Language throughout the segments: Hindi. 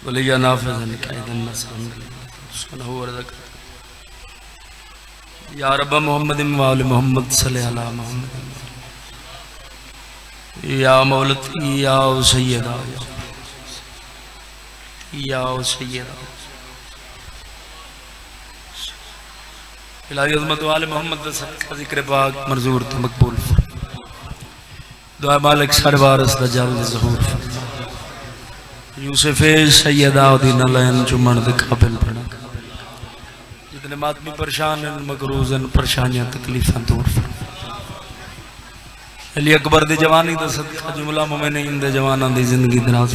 वलिया नाफिज़न काइदन नसरन सुनहु वरज़क या रब मोहम्मद व आल मोहम्मद सल्लल्लाहु अला मोहम्मद या मौलती या सैयदा या सैयदा इलाही अज़मत वाले मोहम्मद का ज़िक्र पाक मंजूर तो मकबूल दुआ मालिक सरवारस दा जल्द ज़हूर यूसुफ सैयदा दीन लैन चुमन दे काबिल बना जितने मातमी परेशान हैं मकरूज़न परेशानियां तकलीफां दूर अली अकबर दी जवानी दा सदका जुमला मोमिनीन दे जवानां दी जिंदगी दराज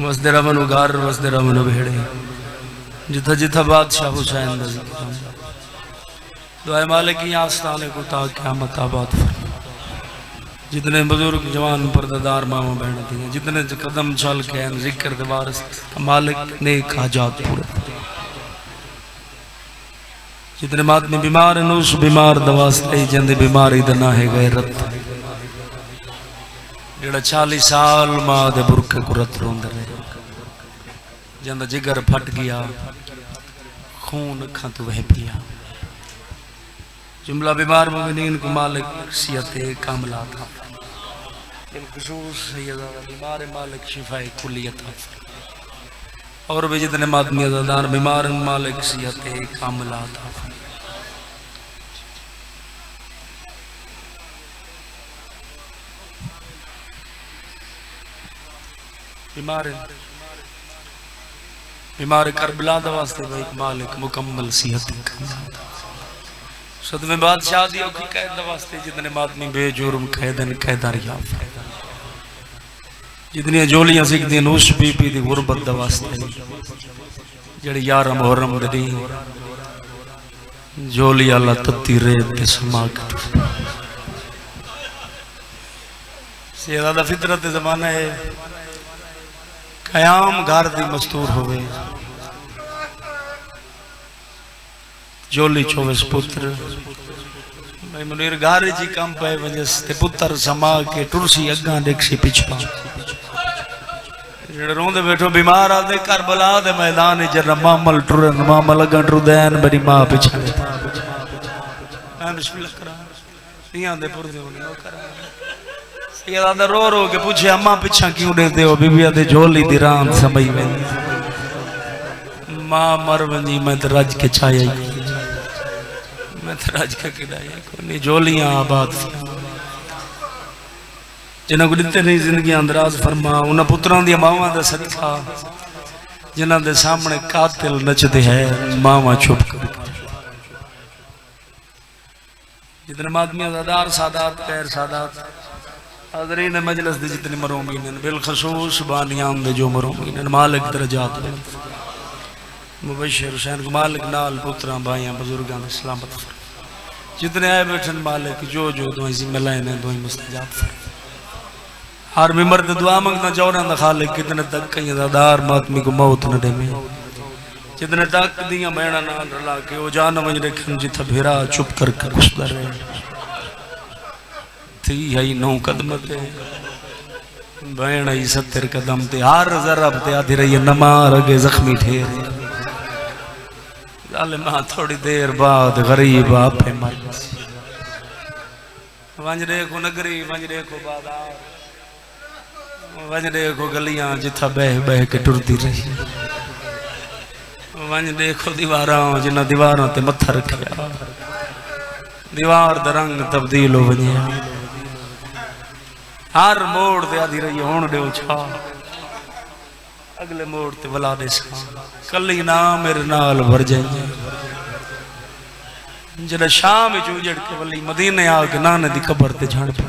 वसदे रवन उगार वसदे रवन भेड़े जिथा जिथा बादशाह हुसैन दा ज़िक्र दुआ मालिक की आस्ताने को ता क़यामत आबाद जितने बुजुर्ग जवान पर्दादार मामा बहन थी जितने कदम चल के जिक्र दे वारिस मालिक नेक हाजात पूरे जितने मातमी बीमार हैं उस बीमार दवास्ते जिंदे बीमारी दा ना है गैरत जेड़ा 40 साल मां दे बुरके को रत रोंदा रहे जिंदा जिगर फट गया खून अखां तो वह पिया जुमला बीमार मोमिनीन को मालिक सियत कामला था बिलखुसूस सैयदा बीमार मालिक शिफाए कुलियत और भी जितने मातमी अज़ादार बीमार मालिक सियत कामला था बीमार करबला दा वास्ते भाई मालिक मुकम्मल सिहत सदमे बादशाह दी औखी कैद वास्ते जितने मातमी बेजुर्म कैदन कैदार याफ जितनी जोलियां सिकदी उस बीबी दी गुरबत दा वास्ते जेड़ी 11 मुहर्रम दी जोली अल्लाह तत्ती रेत ते समा के सेदा दा फितरत जमाना है कयाम घर दी मस्तूर होवे जोली 24 पुत्र भाई मुनीर घर जी कम पे वजह से पुत्र समा के टुरसी अगा देखसी पिछा जेड़े रोंदे बैठो बीमार आदे करबला दे मैदान च मामल टुरन मामल अगन रुदैन मेरी मां पिछा बिस्मिल्लाह करा सियां दे पुरदे होने करा सियां दा रो रो के पूछे अम्मा पिछा क्यों देते हो बीबी आदे झोली दी राम समई वेंदी मां मर वंदी मैं ते रज के छाया मैं तो राज का किराया को नहीं जोलियां आबाद जिन्हों को दिते नहीं जिंदगी अंदराज फरमा उन्होंने पुत्रां दी मावां दा सदका जिन्हां दे सामने कातिल नचदे है मावां चुप कर जितने मादमी अज़ादार सादात गैर सादात हाज़रीन मजलिस दे जितने मरूमीन बिलखसूस बानियां दे जो मरूमीन मालिक दरजात मुबशर हुसैन को मालिक नाल पुत्रां भाइयां बुजुर्गां दे सलामत जितने आए बैठन मालिक जो जो दुआएं जिम्मेलाए ने दुआएं मुस्तजाब हर बिमर ते दुआ मंगना चौरां दा खालिक कितने तक कई अज़ादार मातमी को मौत न देवे जितने तक दियां बहना ना रला के ओ जान वज रखन जिथा भेरा चुप करके कुसदा रहे थी है 9 कदम ते बहन आई 70 कदम ते हर जरब ते आधी रही नमार अगे जख्मी ठेर मां थोड़ी देर बाद गरीब आपे मर वंज देखो नगरी वंज देखो बाजार वंज देखो गलियां जिथा बह बह के टुरती रही वंज देखो दीवारां जिन्हां दीवारां ते मत्था रखिया दीवार दा रंग तब्दील हो वने हर मोड़ ते आधी रही हुण देओ छा अगले मोड़ ते वला दे कली ना मेरे नाल भर जाइए जरा शाम उजड़ के वली मदीने आके नाने दी कबर ते झण पे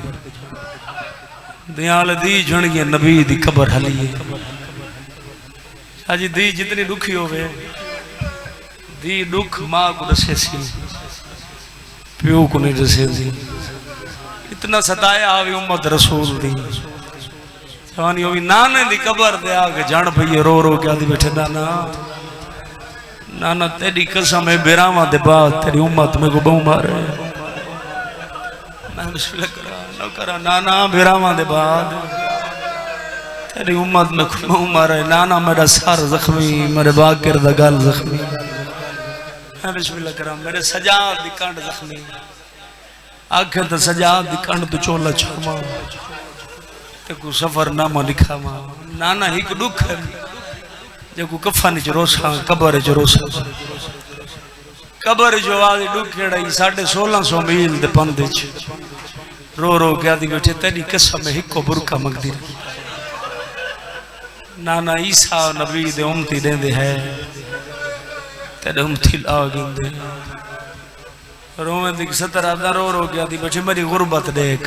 दयाल दी झणगी नबी दी कबर हली हाजी दी जितनी दुखी होवे दी दुख मां को दसे सी प्यो को नहीं दसे सी इतना सताया आवी उम्मत रसूल दी जवानी होवी नाने दी कबर दे आके जण भई रो रो के आदि बैठे नाना नाना तेरी कसम है बेरावा दे बाद तेरी उम्मत में को बहु मारे मैं बिस्मिल्लाह करा न करा नाना बेरावा दे बाद तेरी उम्मत में खुमाऊ मारे नाना मेरा सार जख्मी मेरे बाकिर दा गल जख्मी बिस्मिल्लाह करम मेरे सजाद दी कंड जख्मी आखिर तो सजाद दी कंड तो चोला छामा ते को सफरनामा लिखा मा नाना एक दुख है जो को कफन च रोसा कब्र च रोसा कब्र जो आदि दुखेड़ा 1650 मील दे पंदे च रो रो के आदि बैठे तेरी कसम हिको बुरका मंगदी नाना ईसा नबी दे उम्मती देंदे है तेरे उम्मती ला गिंदे रोवे दी 17 रो रो के आदि बैठे मेरी गुरबत देख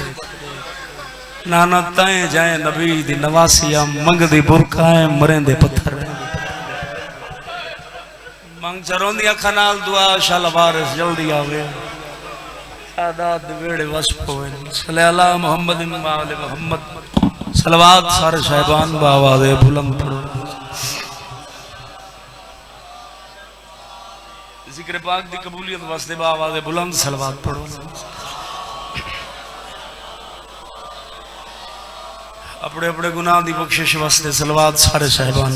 नाना ताए जाए नबी दी नवासिया मंगदी बुरका है मरेंदे पत्थर मंग चरोंदी अखा नाल दुआ शाल वारिस जल्दी आवे सादात वेड़े वस्प होवे सल्लल्लाहु अला मोहम्मद व आले मोहम्मद सलवात सारे साहिबान आवाज़ बुलंद पढ़ो जिक्र पाक दी कबूलियत वास्ते आवाज़ बुलंद सलवात पढ़ो अपने अपने गुनाह दी बख्शिश वास्ते सलवात सारे साहिबान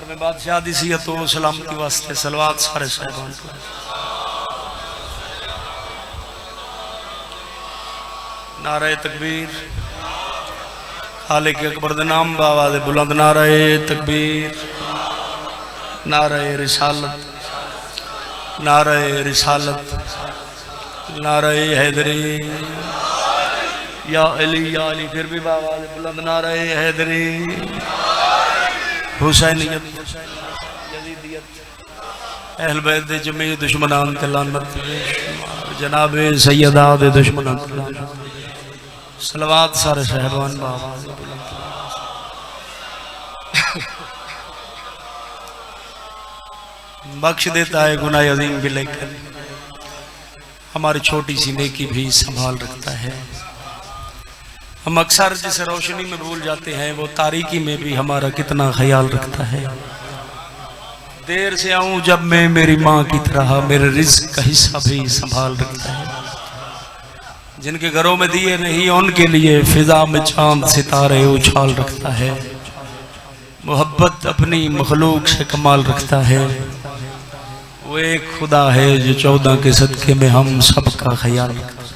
में बादशाह दी सियत तो सलामती वास्ते सलवात सारे साहिबान नारे तकबीर खालिक अकबर दे नाम बावा दे बुलंद नारे तकबीर नारे रिसालत नारे हैदरी या अली फिर भी बाबा दे बुलंद नारे हैदरी हुसैनियत यजीदियत अहल बैत दे जमी दुश्मनान के लानत जनाब सैयदा दे दुश्मनान के लानत सलवात सारे साहिबान बाबा बख्श देता है गुनाह अज़ीम भी लेकर हमारी छोटी सी नेकी भी संभाल रखता है। हम अक्सर जिसे रोशनी में भूल जाते हैं वो तारीकी में भी हमारा कितना ख्याल रखता है। देर से आऊं जब मैं मेरी माँ की तरह मेरे रिज़्क़ का हिस्सा भी संभाल रखता है। जिनके घरों में दिए नहीं उनके लिए फिजा में चांद सितारे उछाल रखता है। मोहब्बत अपनी मखलूक से कमाल रखता है। वो एक खुदा है जो 14 के सदके में हम सबका ख्याल रखता है।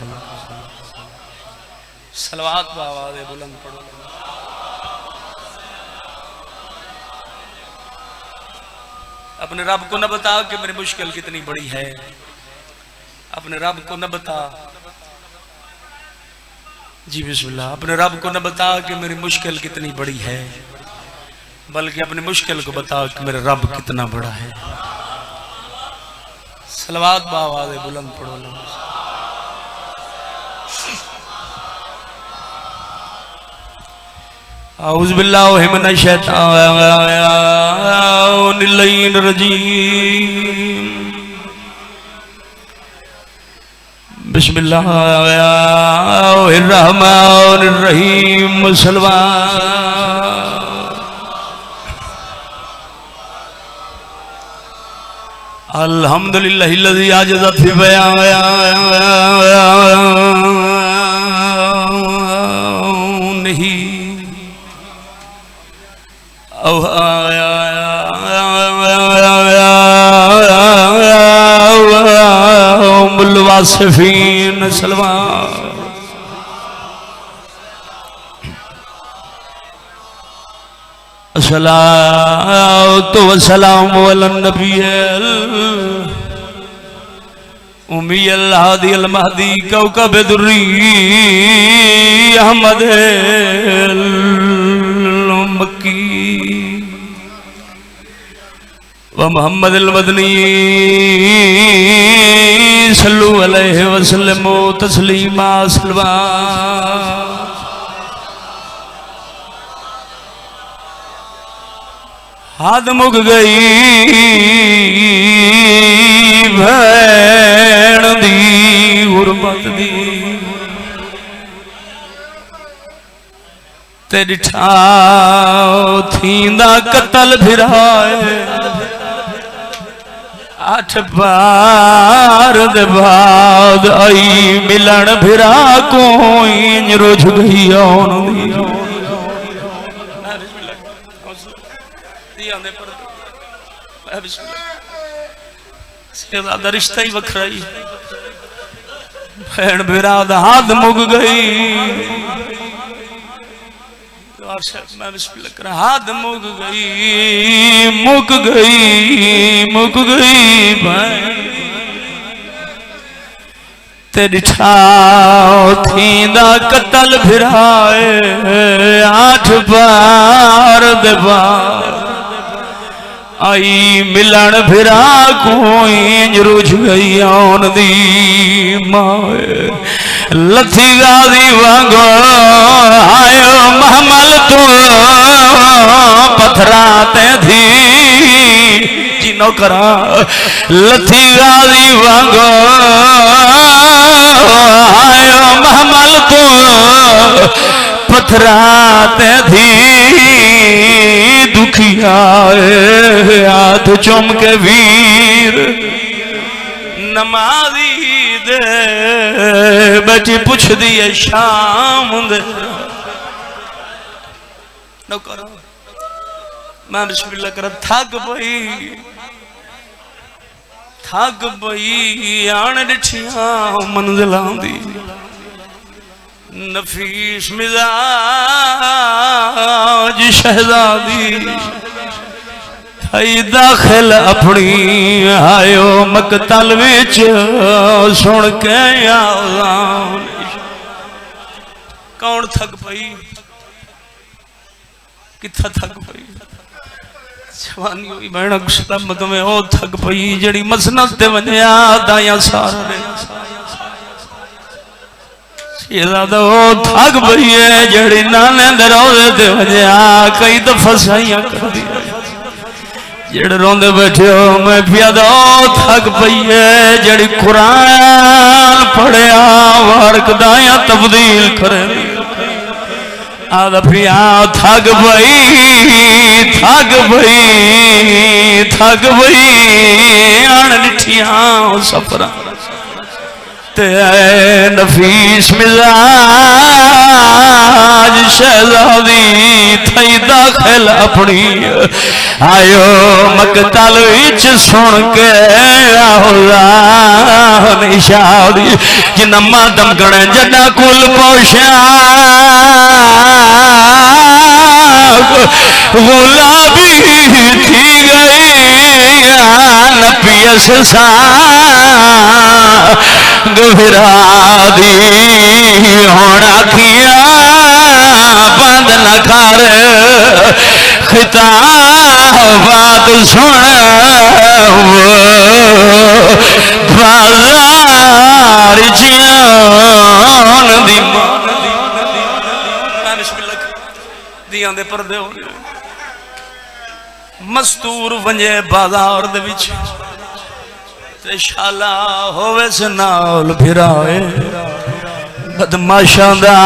सलवात आवाज़ बुलंद पढ़ो। अपने रब को न बता कि मेरी मुश्किल कितनी बड़ी है। अपने रब को न बता जी बिस्मिल्लाह। अपने रब को न बता कि मेरी मुश्किल कितनी बड़ी है, बल्कि अपनी मुश्किल को बता कि मेरा रब कितना बड़ा है। सलवात आवाज़ बुलंद पढ़ो। औज़ु बिल्लाहि मिनश शैतानिर रजीम। बिस्मिल्लाहिर रहमानिर रहीम। अल्हम्दुलिल्लाहिल्लज़ी आजज़ फी बयानिही मुल्वासिफीन सलवात। अस्सलातु वस्सलामु अलन नबिय्यिल उम्मिय्यिल हादियल महदी कौकब दुर्री अहमदिल मक्की व मुहम्मदिल मदनी सल्लु अलैहि वसल्लमु तस्लीमा सलवात। हाथ मुक गई भैण दी गुरबत दी ते डिठा थींदा कतल फिराए 8 बार दे बाद आई मिलन भिरा को इंज रुझ गई आउन दी रिश्ता ही वखरा ही भैन भिरा दा हाथ मुक गई हाथ मुक गई तेरी ठाव थींदा कतल भिराए 8 बार दे बाद आई मिलन भिरा को इंज रुझ गई आउन दी माए लथी गादी वांगो आयो महमल तू पथरा ते थी जी नौकरा लथी गादी वांगो आयो महमल तू पथरा ते थी दुखिया हाथ चुम के वीर नमाजी दे बची पुछ दी है शाम दे नौकर मैं बिस्मिल्लाह कर थक पई आन डिठिया मंजिलां दी नफीस मिजाज शहजादी थई दाखिल अपनी आयो मकतल विच सुन के कौन थक पई किथा थक पई जवानी हुई बहन सलामत में ओ थक पई जड़ी मसनद ते वन्या दाया सारा रे थक पई है जड़ी नाने दरोजे ते वन्या कई दफा साइयां कर दिया जड़ रोंदे बैठे हो मैं पिया दो थक पई है जड़ी कुरान पढ़िया वर्क दाया तब्दील करे आदा पिया थक पई आन डिठिया सफरा ते नफीस मिजाज शहजादी थई दाखिल अपनी आयो मकतल विच सुन के निशादी जिन्ना दमकण जड़ा कुल पोशा गुलाबी थी गई पियस सा गहरा दी होना किया बंद न कर खिताबात सुन बाजार जियान दी दियां दे पर्दे हो मस्तूर वंजे बाजार दे विच ते शाला होवे से नाल फिराए बदमाशा दा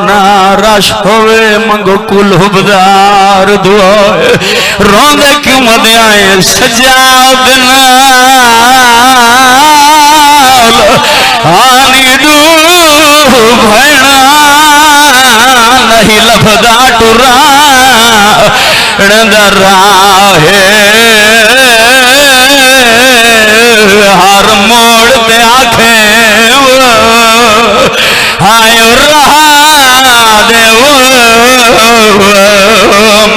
ना रश होवे मंगो कुल हुबदार दुआए रोंदे क्यों मदियाए सजाद नाल हानी दू भैणा नहीं लभदा टुरा राहे हर मोड़ पे आखे आयो रहा दे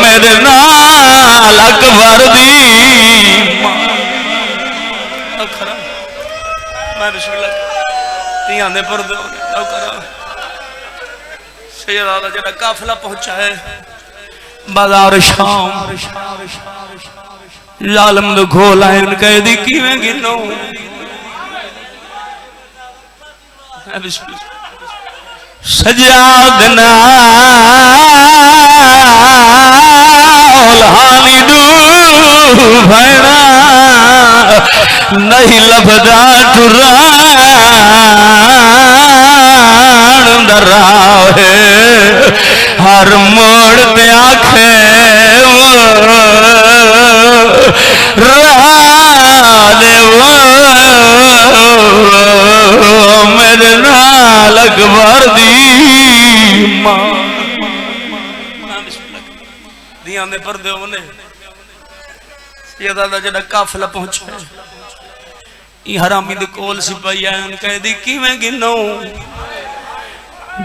मेरे नाल अकबर दी मैं बिस्मिल्लाह तियां दे पर्दे शेरादा जरा काफिला पहुंचा है बाजार शाम जालम दो खोल आए कैदी किवें गिनो सजाद नाल हानी दू भैणा नहीं लभदा टुरान दराहे हर मोड़ पे आखे रहा दे मेरे नाल अकबर दी मां दियां दे पर्दे होने ये दादा जड़ा काफिला पहुंचा ये हरामी दे कोल सिपाही आए कह दी किवें गिनो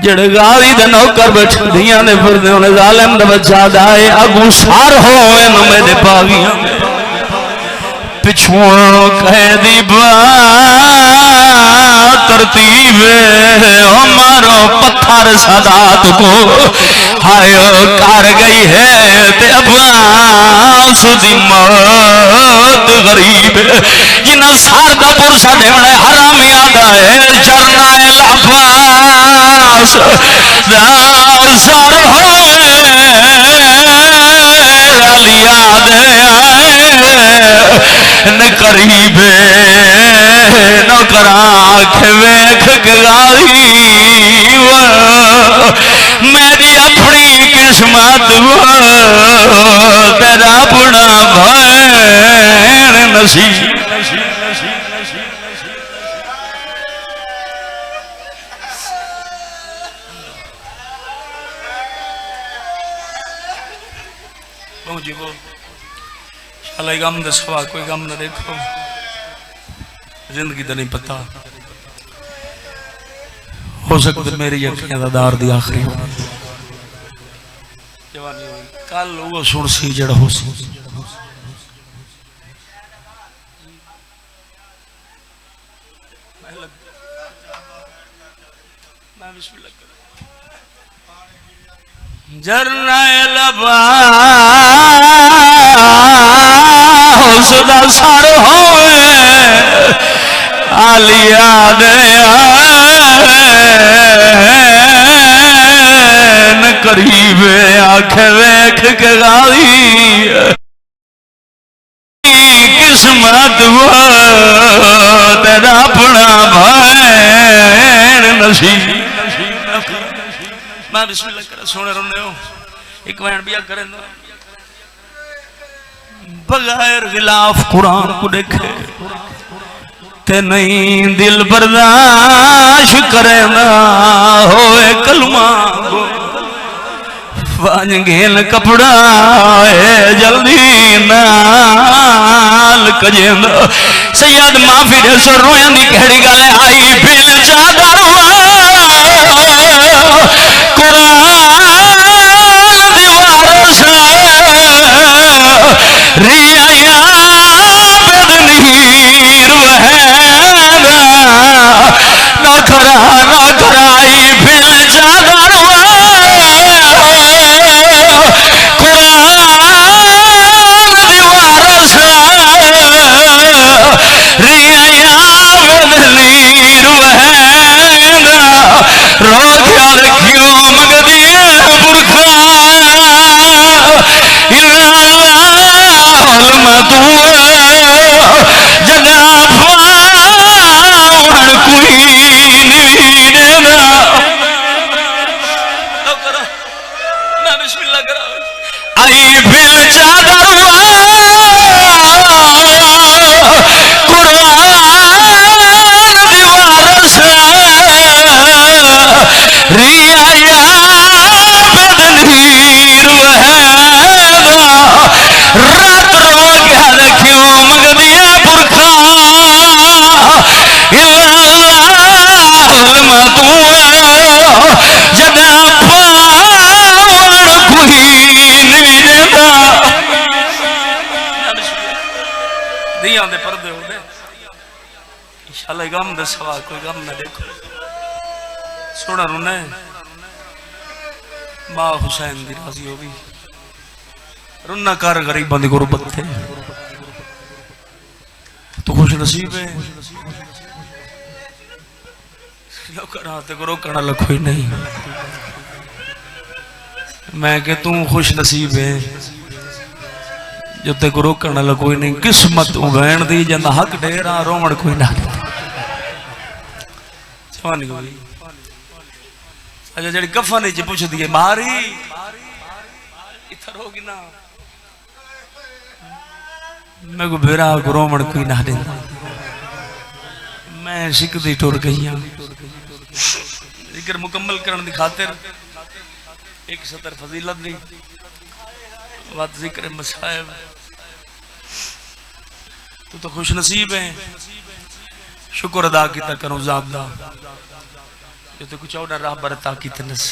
जड़ गाली दे नौकर बैठ दियां दे पर्दे होने जालिम दा बच्चा दाए अगू सार होवे मेरे पावियां पिछुआ कह दी तरतीब हमारो पत्थर सदात को हाय कर गई है ते अब्बास दी मौत गरीब जिन्ना सार दा पुरसा देवणे हरामी आदा है जरनाइल अब्बास दा सर होवे अलिया दे न करीबे न कराख वेख गाली मेरी अपनी किस्मत तेरा अपना भैन नसीब जी वो गम दे सवा कोई गम न देखो जिंदगी तो नहीं पता हो सकता मेरी अखियां दा दार दी आखिरी हो जवानी होई कल वो सुन सी जड़ा हो सी जरनाइल अब्बास दा सर होवे आलिया दे न करीबे आख वेख के गाली किस्मत तेरा अपना भैन नसीब मैं बिस्मिल्लाह कर सोने रोने हो एक वैन बिया करें बगैर गिलाफ कुरान को देखे ते नहीं दिल बर्दाश्त करे ना होए कलमा वांज गेल कपड़ा है जल्दी नाल कजेंद सैयद माफी दे सो रोया दी केड़ी गल आई फिर चादर गम दे सवा कोई गम न देखो सोना रोना मां हुसैन दी राजी हो गई रोना कर गरीबां दी गुरबत थे तू खुश नसीब है ते को रोकण वाला कोई नहीं मैं के तू खुश नसीब है जो ते को रोकण वाला कोई नहीं किस्मत उभैन दी जंदा हक ढेरा रोवण कोई ना अच्छा जी कफन पुछ दी मारी इधर होगी ना मैं को बेरा रोवण कोई ना देता मैं सिकदी टुर गई जिक्र मुकम्मल करने की खातिर एक सतर फजीलत दी बात जिक्र मसायब। तू तो खुश नसीब है, शुक्र अदा किया करो ज़ात दा जो तो कुछ और राह बरता की तनस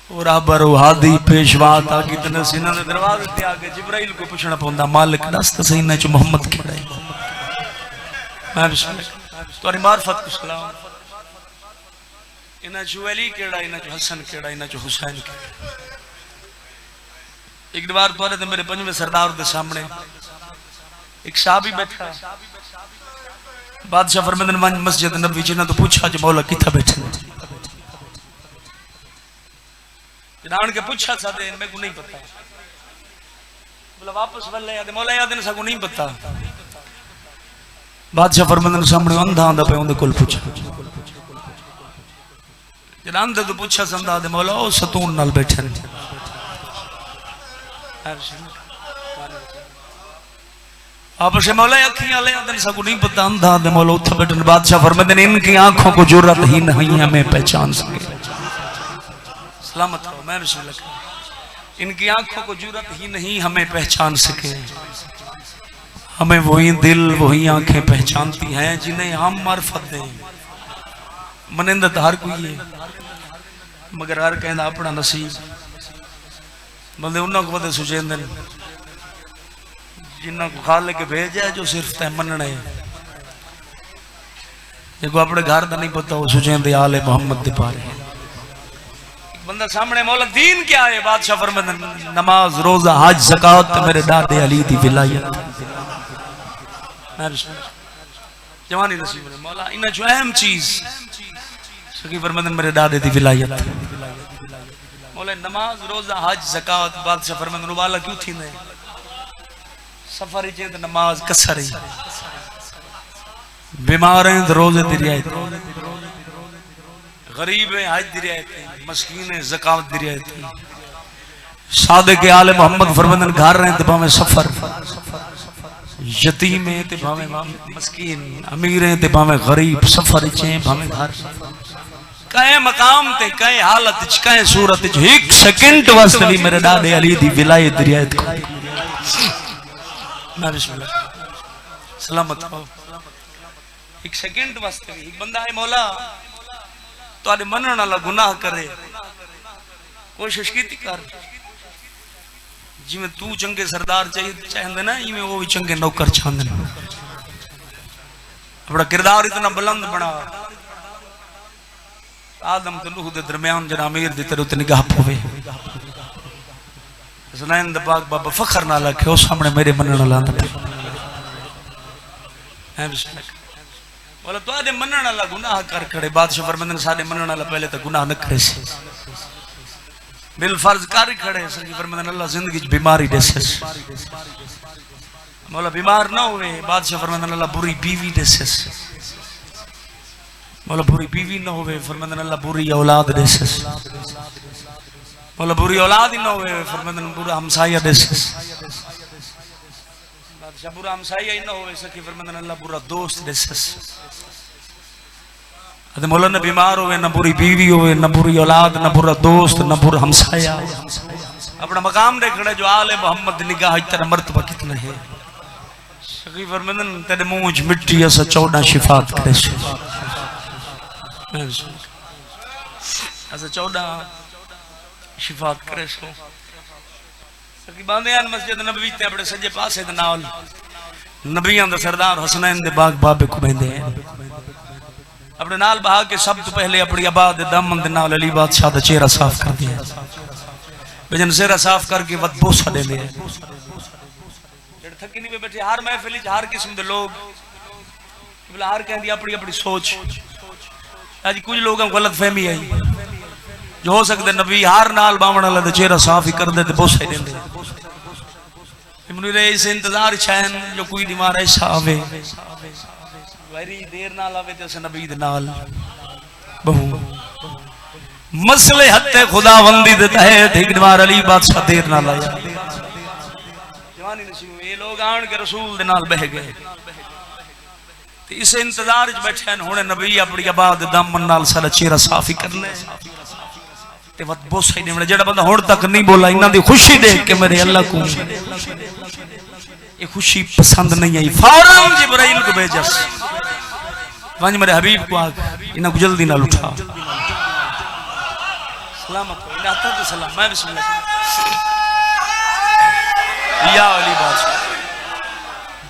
और राहबर हादी पेशवा ता की तनस इन्हां दे दरवाजे ते आके जिब्राइल को पूछना पौंदा मालिक दस तो सही ना च मोहम्मद केड़ा है। मैं तुम्हारी मार्फत को सलाम इन्हां चो अली केड़ा इन्हां चो हसन केड़ा इन्हां चो हुसैन केड़ा। एक बार तुम्हारे ते मेरे पंजवें सरदार के सामने एक साहबी बैठा, बादशाह फरमांदे मस्जिद नबवी जिन्हां तो पूछा जो मौला किथा बैठे जान के पूछा सादे मेरे को नहीं पता। बोला वापस वल्ले याद मौला याद ने सको नहीं पता। बादशाह फरमांदे सामने अंधा आंदा पे उनदे कोल पूछा जद अंधे तो पूछा संदा दे मौला ओ सतून नाल बैठे आप से मौला अखियां ले आदन सको नहीं पता अंधा दे मौला उठ बैठन। बादशाह फरमाते हैं इनकी आंखों को जुर्रत ही नहीं हमें पहचान सके। सलामत रहो मैं बिस्मिल्लाह। इनकी आंखों को जुर्रत ही नहीं हमें पहचान सके। हमें वही दिल वही आंखें पहचानती हैं जिन्हें हम मार्फत दें। मनिंदत हर कोई है मगर हर कहना अपना नसीब बंदे उन्होंने को बदे सुचेंदे जिन्हों को खा लेके भेजा है जो सिर्फ तय मनना है। देखो अपने घर का नहीं पता वो सुचेंदे आले मोहम्मद दे पारे। बंदा सामने मौला दीन क्या है बादशाह फरमाते नमाज रोजा हज ज़कात मेरे दादे अली दी विलायत। जवानी नसीब है मौला इन्हें जो अहम चीज सकी फरमाते मेरे दादे दी विलायत। मौला नमाज रोजा हज ज़कात बादशाह फरमाते वाला क्यों थी ने सफर ही तो नमाज कसर ही बीमार हैं तो रोजे दी रियायत गरीब है हज दी रियायत मस्कीन है ज़कात दी रियायत सादे के आले मोहम्मद फरमाते घर रहे तो भावे सफर यतीम है ते भावे मस्कीन अमीर है ते भावे गरीब सफर चे भावे घर कहे मकाम ते कहे हालत कहे सूरत एक सेकंड वास्ते भी मेरे दादे अली दी विलायत रियायत को मैं बिस्मिल्लाह सलामत हो। एक सेकंड वास्ते एक बंदा है मौला तो मनण वाला गुनाह करे कोशिश की कर जिमें तू चंगे सरदार चाहते ना इवें वो भी चंगे नौकर चाहते अपना किरदार इतना बुलंद बना आदम तो नूह दे दरमियान जरा अमीर दी तरह उतनी गाप होवे सुनैन दा पाक बाबा फखर ना रखे उस सामने मेरे मनण वाला है बिस्मिल्लाह। बोला तो आदे मनण वाला गुनाह कर खड़े बादशाह फरमाते साडे मनण वाला पहले तो गुनाह न करे से बिल फर्ज कर खड़े सकी फरमाते अल्लाह जिंदगी च बीमारी देसे मौला बीमार ना होवे बादशाह फरमाते अल्लाह बुरी बीवी देसे मौला बुरी बीवी ना होवे फरमाते अल्लाह बुरी औलाद देसे मौला बुरी औलाद ही ना होवे फरमाते बुरा हमसाया देसे बादशाह बुरा हमसाया ही ना होवे सकी फरमाते अल्लाह बुरा दोस्त देसे अरे मौला न बीमार होवे न बुरी बीवी होवे न बुरी औलाद न बुरा दोस्त न बुरा हमसाया अपना मकाम देखना जो आले मोहम्मद निगाह तेरा मर्तबा कितना है सकी फरमाते तेरे मुंह च मिट्टी ऐसा 14 शिफात करे ऐसा 14 शिफात करे सो सकी बांधे आन मस्जिद नबवी ते अपने सज्जे पासे दे नाल नबियां दा सरदार हसनैन दे बाग बाबे को बेंदे अपने नाल बहा के सब तो पहले अपनी आबाद दामन दे नाल अली बादशाह दा चेहरा साफ कर दिया वजन चेहरा साफ करके वत बोसा देंदे जेड़ थकी नहीं पे बैठे हर महफिल च हर किस्म दे लोग बोला हर कहंदी अपनी अपनी सोच आज कुछ लोगों को गलत फहमी आई जो हो सकते नबी हार नाल बावण वाला तो चेहरा साफ ही कर दे ते बोसा देंदे इमनु रे इस इंतजार छन जो कोई बीमार ऐसा आवे वरी देर नाल आवे ते नबी दे नाल बहु मसले हत्ते खुदावंदी दे तहत एक बार अली बादशाह देर नाल आया जवानी नसीब ये लोग आन के रसूल दे नाल बह गए इस इंतजार च बैठे हुणे नबी अपनी आबाद दामन नाल सारा चेहरा साफ ही करना ते वत बोसा ही नहीं जेड़ा बंदा हुण तक नहीं बोला इन्हां दी खुशी देख के मेरे अल्लाह को ये खुशी पसंद नहीं आई फौरन जिब्राइल को भेजस वंज मेरे हबीब को आग इन्हां को जल्दी नाल उठा सलामत हो इन्हां तो सलाम मैं बिस्मिल्लाह या अली बादशाह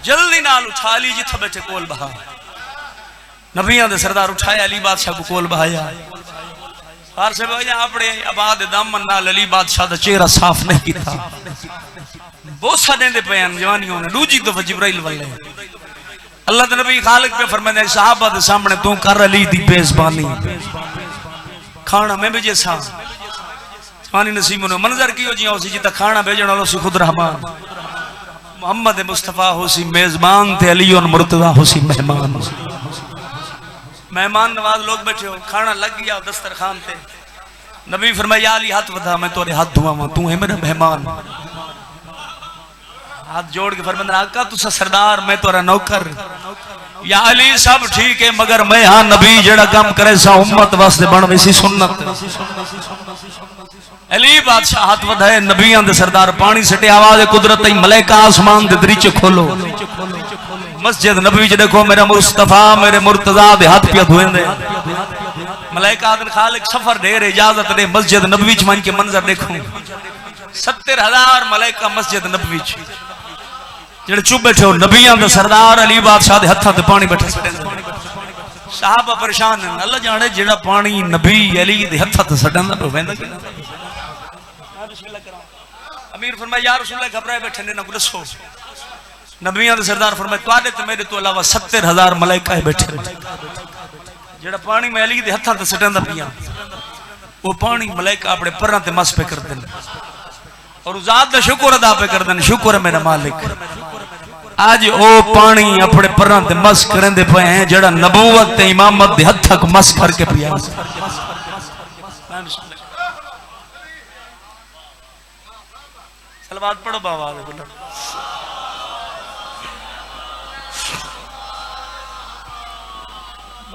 जल्दी नाल उठा ली जिथे बैठे कोल बहा नबियां दे सरदार उठाया अली बादशाह को कोल बहाया फार से भाई अपने आबाद दामन नाल अली बादशाह दा चेहरा साफ नहीं कीता बोसा देंदे पे जवानियों ने दूजी दफा जिब्राइल वाले अल्लाह दे नबी खालिक पे फरमांदे सहाबा दे सामने तू कर अली दी बेज़बानी खाना मैं भेजे सा जवानी नसीब नो मंजर कियो जिया उसी जिता खाना भेजण वालो सी खुद रहमान मोहम्मद मुस्तफा होसी मेजबान थे अली और मुर्तजा होसी मेहमान मेहमान नवाज लोग बैठे हो खाना लग गया दस्तरखान पे नबी फरमाया अली हाथ बधा मैं तोरे हाथ धुआवा तू है मेरा मेहमान हाथ जोड़ के फरमाया आका तू सरदार मैं तोरा नौकर या अली सब ठीक है मगर मैं हां नबी जेड़ा काम करे सा उम्मत वास्ते बन वैसी सुन्नत अली बादशाह हाथ वधाए नबियां दे सरदार पानी सटे आवाज कुदरत ही मलाइका आसमान दे दरीचे खोलो मस्जिद नबी च देखो मेरा मुस्तफा मेरे मुर्तजा दे हाथ पे धोएंदे मलाइका आदन खालिक सफर ढेर इजाजत दे मस्जिद नबी च मन के मंजर देखो 70,000 मलाइका मस्जिद नबी च जेड़े चुप बैठे हो नबियां दे सरदार अली बादशाह दे हत्थां ते पानी बैठे सटेंदे साहबा परेशान अल्लाह जाने जेड़ा पानी नबी अली दे हत्थां ते सटेंदा पे वेंदा कि अमीर फरमाया या रसूल अल्लाह घबराए बैठे ने ना को दसो नबियां दे सरदार फरमाए तुहाडे ते मेरे तो अलावा 70,000 मलाइका बैठे जेड़ा पानी मैं अली दे हत्थां ते सटेंदा पिया वो पानी मलाइका अपने परां ते मस पे करदे और ज़ात दा शुक्र अदा पे करदे शुक्र है मेरा मालिक आज ओ पानी अपने परां ते मस करंदे पे हैं जेड़ा नबूवत ते इमामत दे हत्थां को मस करके पिया सलवात पढ़ो बाबा बोलो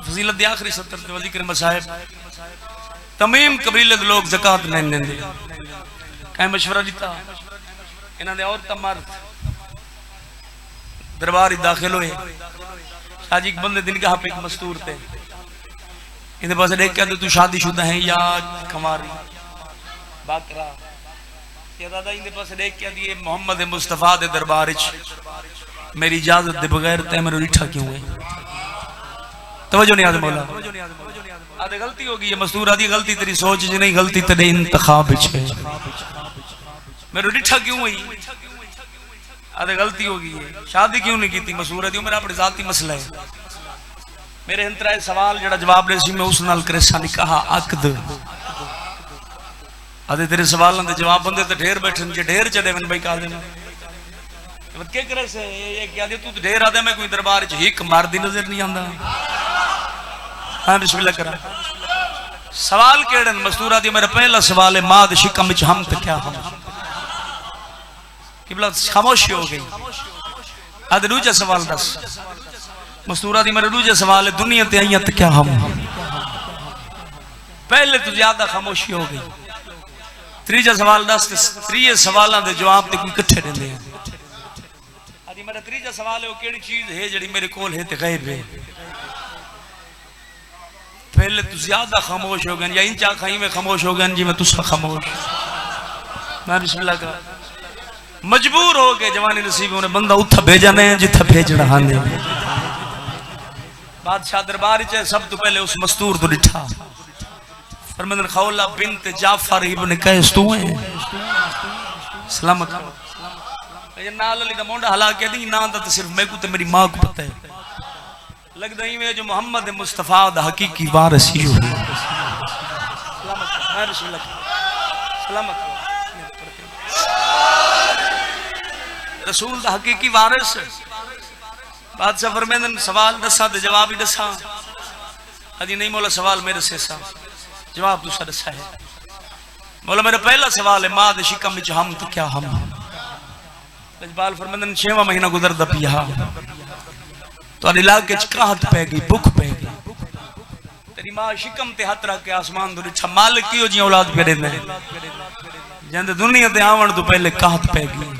फजीलत दी आखिरी सत्र ते जिक्र मसाहिब तमीम कबीले दे लोग ज़कात नहीं देंदे कहीं मशवरा दिता इन्हां दे औरत मर्द दरबार ही दाखिल होए शादी एक बंदे दिन कहा पे एक मस्तूर थे इनके पास देख के तू शादीशुदा है या कमारी बाकरा या दादा इनके पास देख के दिए मोहम्मद मुस्तफा दे दरबार च मेरी इजाजत दे बगैर ते मेरे रिठा क्यों है तवज्जो नहीं आदम मौला आदे गलती होगी ये मस्तूर आदि गलती तेरी सोच च नहीं गलती तेरे इंतखाब च है मेरे रिठा क्यों हुई आदे गलती होगी शादी क्यों नहीं की मसूर दी मेरा अपने जाती मसला है मेरे अंतराए सवाल जड़ा जवाब दे सी मैं उस नाल करेसा नहीं कहा अकद आदे तेरे सवालों दे जवाब बंदे ते ढेर बैठन जे ढेर चढ़े वन भाई कादे मत के करे से ये क्या दे तू ढेर आदे मैं कोई दरबार च हिक मार दी नजर नहीं आंदा हां बिस्मिल्लाह करा सवाल केड़न मस्तूरा दी मेरा पहला सवाल है माद शिकम च हम त क्या हम किबला खामोशी हो गई आदे दूसरा सवाल दस मस्तूरा दी मेरा दूसरा सवाल है दुनिया ते आईया त क्या हम पहले तो ज्यादा खामोशी हो गई तीजा सवाल दस त्रीजे सवालों के जवाब ते कोई इकट्ठे रहंदे हैं आदि मेरा तीजा सवाल है वो केड़ी चीज है जेड़ी मेरे कोल है ते गैब है पहले तो ज्यादा खामोश हो गए या इन चा खाई में खामोश हो गए जी मैं तुसा खामोश मैं बिस्मिल्लाह का मजबूर हो के जवानी नसीब होने बंदा उथा भेजा नहीं जिथा भेजना हाने बादशाह दरबार च सब तो पहले उस मस्तूर तो डिठा फरमाया खौला बिन्त जाफर इब्न कैस तू है सलामत ये नाल अली दा मोंडा हला के दी ना दा सिर्फ मैं को ते मेरी मां को पता है लगदा ही में जो मोहम्मद मुस्तफा दा हकीकी वारिस ही हो सलामत मैं रसूल सलामत रसूल दा हकीकी वारिस बादशाह फरमांदन सवाल दसा ते जवाब ही दसा अजी नहीं मौला सवाल मेरे से सा जवाब दूसरा दसा है मौला मेरा पहला सवाल है माद शिकम च हम तो क्या हम इकबाल फरमांदन 6वां महीना गुजरदा पिया तो इलाके कहत पै गई, भुख पै गई। तेरी मां शिकम ते हथ रख के आसमान दो दिखा, मालिक की जी औलाद पे देंदे जंद दुनिया ते आवन तो पहले कहत पै गई,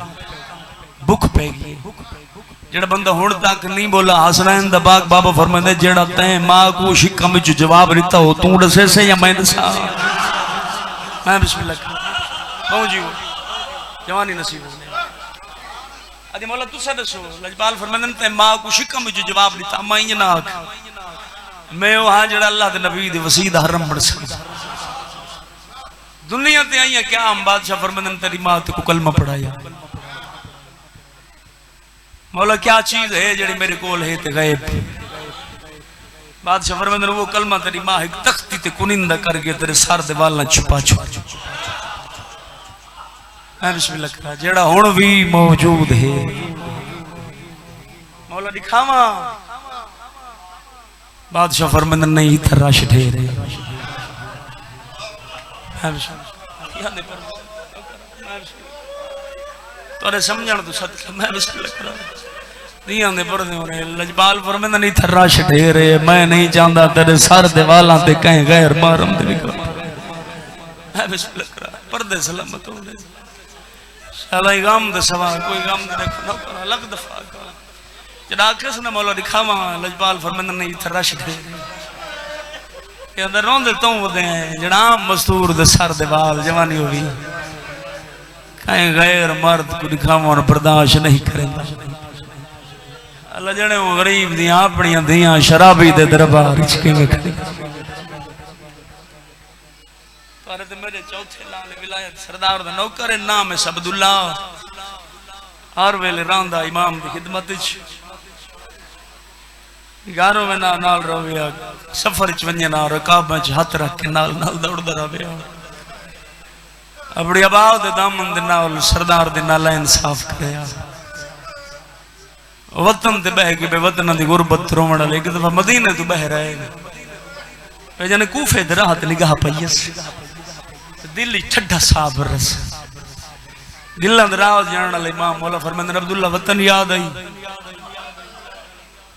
भुख पै गई। जेड़ा बंदा हुण तक नहीं बोला, हसनैन दा बाग बाबा फरमांदे जेड़ा तैं मां को शिकम विच जवाब दिता हो तू दसे से या मैं दसा? मैं बिस्मिल्लाह कहूं जी जवानी नसीब हो अदे मौला तुसा दसो। लजपाल फरमांदे तैं मां को शिकम विच जवाब दिता, मैं इंज ना आख मैं वो हां जेड़ा अल्लाह दे नबी दे वसी दा हरम बन सकदा। दुनिया ते आई क्या हम बादशाह फरमांदे तेरी मां ते को कलमा पढ़ाया। मौला क्या चीज है जेड़ी मेरे कोल है ते गायब? बादशाह फरमांदे वो कलमा तेरी मां एक तख्ती ते कुनिंदा करके तेरे सर दे वाल छुपा छुपा बिस्मिल्लाह करा जेड़ा हुण भी मौजूद है। मौला दिखावा। बादशाह फरमांदे नहीं तराश ढेर है। तोरे समझण तो सदके मैं बिस्मिल्लाह करा दियां दे पढ़दे होने। लजपाल फरमांदे नहीं तराश ढेर है, मैं नहीं चाहता तेरे सर दे वालां ते कहीं गैर मारम दे निकल। मैं बिस्मिल्लाह करा पर्दे सलामत हो दे शाला गम दे सवा कोई गम दे देखो ना कर अलग दफा का जड़ा किस ने मौला दिखावा। लजपाल फरमांदे नहीं तराश ढेर ये अंदर रोंदे तो वदे जड़ा मस्तूर दे सर दे वाल जवानी होवी कहीं गैर मर्द को दिखावा और बर्दाश्त नहीं करेंदा। अल्लाह जने वो गरीब दियां अपनियां दियां शराबी दे दरबार च किवें खड़ी तोरे ते मेरे चौथे लाल विलायत सरदार दा नौकर है नाम है अब्दुल्ला। हर वेले रांदा इमाम दी खिदमत च गारों में नाल रविया सफर च वन्ने ना रकाबां च हाथ रख के नाल नाल दौड़दा रविया अपनी आबाद दे दामन दे नाल सरदार दे नाल इंसाफ करया। वतन ते बह के बेवतन दी गुरबत रोवण वाले एक दफा मदीने तो बह रहे पे जने कूफे दे राहत निगाह पईस दिल ठड्डा साबर रस दिलां दे राह जाण वाले इमाम मौला फरमांदे अब्दुल्ला वतन याद आई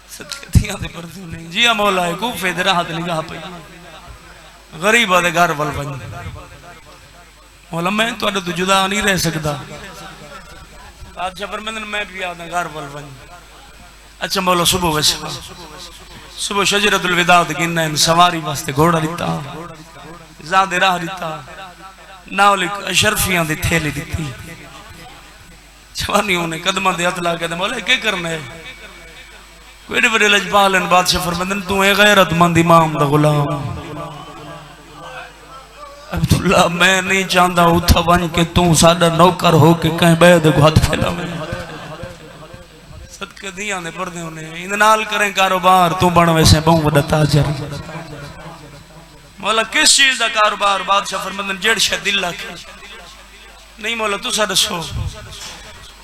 सदके दियां दे परदे नहीं जी मौला है कूफे दे राहत निगाह पई गरीबा दे घर वल वन मौला मैं तुहाडे तो जुदा नहीं रह सकदा। बादशाह फरमांदे मैं भी आदा घर वल वन। अच्छा मौला सुबह वैसे सुबह शजरतुल विदा गिनना सवारी वास्ते घोड़ा दिता ज़ादे राह दिता नाल अशरफियां दी थैली दिती जवानियों ने कदमां दे हथ ला के मौला के करना है कोई बड़े लजपाल ने। बादशाह फरमांदे तू है गैरतमंद इमाम दा गुलाम। अब्दुल्ला मैं नहीं चाहता उठा बन के तू साडा नौकर हो के कहीं बैद को हाथ फैलावे सदके दियां दे पढ़दे होने इन नाल करें कारोबार तू बन वैसे बहु बड़ा ताजर। मौला किस चीज दा कारोबार? बादशाह फरमांदे जेड़ शे दिल लाके नहीं मौला तुसा दसो।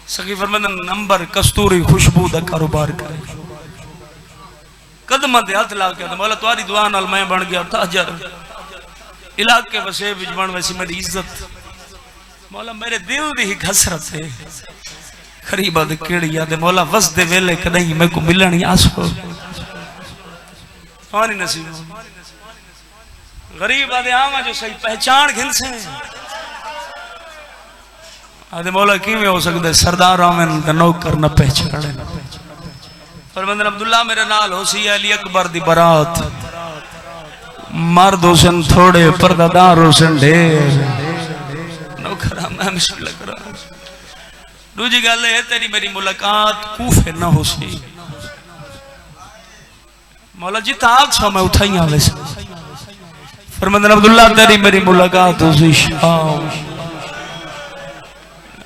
सखी फरमांदे नंबर कस्तूरी खुशबू दा कारोबार करे कदम दे हाथ ला के मौला तुम्हारी दुआ नाल मैं बन गया ताजर इलाके वसे विच बन वैसी मेरी इज्जत। मौला मेरे दिल दी ही हसरत है खरीबा दे केड़ी याद मौला वस दे वेले कदई मैं को मिलनी आसो तुम्हारी नसीब गरीब आदे आवा जो सही पहचान घिनसे आदे मौला किवें हो सकदे सरदार आवन ते नौकर न पहचाने। फरमांदे अब्दुल्ला मेरे नाल होसी अली अकबर दी बारात मर्द हुसन थोड़े पर्दादार हुसन ढेर नौकर मैं बिस्मिल्लाह करा। दूजी गल है तेरी मेरी मुलाकात कूफे न होसी मौला जिथा आखो मैं उठाई आवे। फरमांदे अब्दुल्ला तेरी मेरी मुलाकात होसी शाम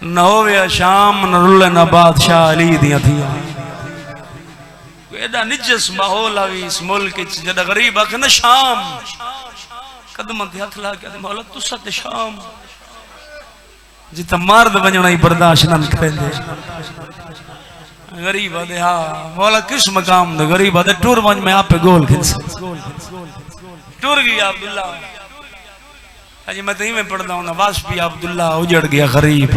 न होवे शाम न रुले न बादशाह अली दियां थियां एडा निजस माहौल आवी इस मुल्क जदा गरीब आख न शाम कदम ते हथ ला के मौला तुसा ते शाम जिता मर्द वजना ही बर्दाश्त न करेंदे गरीब आदे हाँ मौला किस मकाम दे गरीब आदे टूर वंज में आपे गोल खिंस टूर गया अब्दुल्ला अजी मैं तही में पढ़दा हूं वास भी अब्दुल्ला उजड़ गया गरीब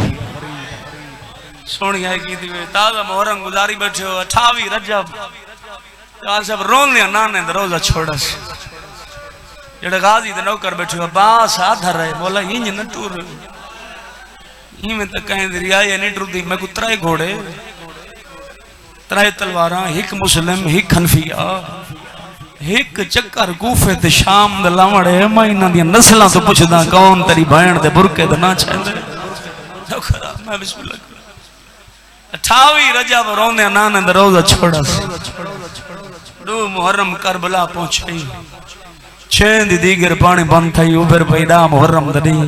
सोनिया की ताजा मोहरम गुजारी बैठे 28 रजब यार सब रोने नाने रोजा छोड़ा से जेड़ा गाजी ते नौकर बैठे बास आधा रहे बोला इंज न टूर इवें तो कहीं दरिया नहीं टुरदी मैं को त्राए घोड़े त्राए तलवारा एक मुस्लिम एक हनफिया एक चक्कर कूफे ते शाम दे लावड़े मैं इन्हां दी नस्लां तो पुछदा कौन तेरी भैन दे बुरके दा ना छंदे नौकरा मैं बिस्मिल्लाह 28 रजब रोंदे नाने दा रोजा छोड़ा दो मुहर्रम करबला पहुंची 6 दी दीगर पानी बंद थई उबर पैदा मुहर्रम ददी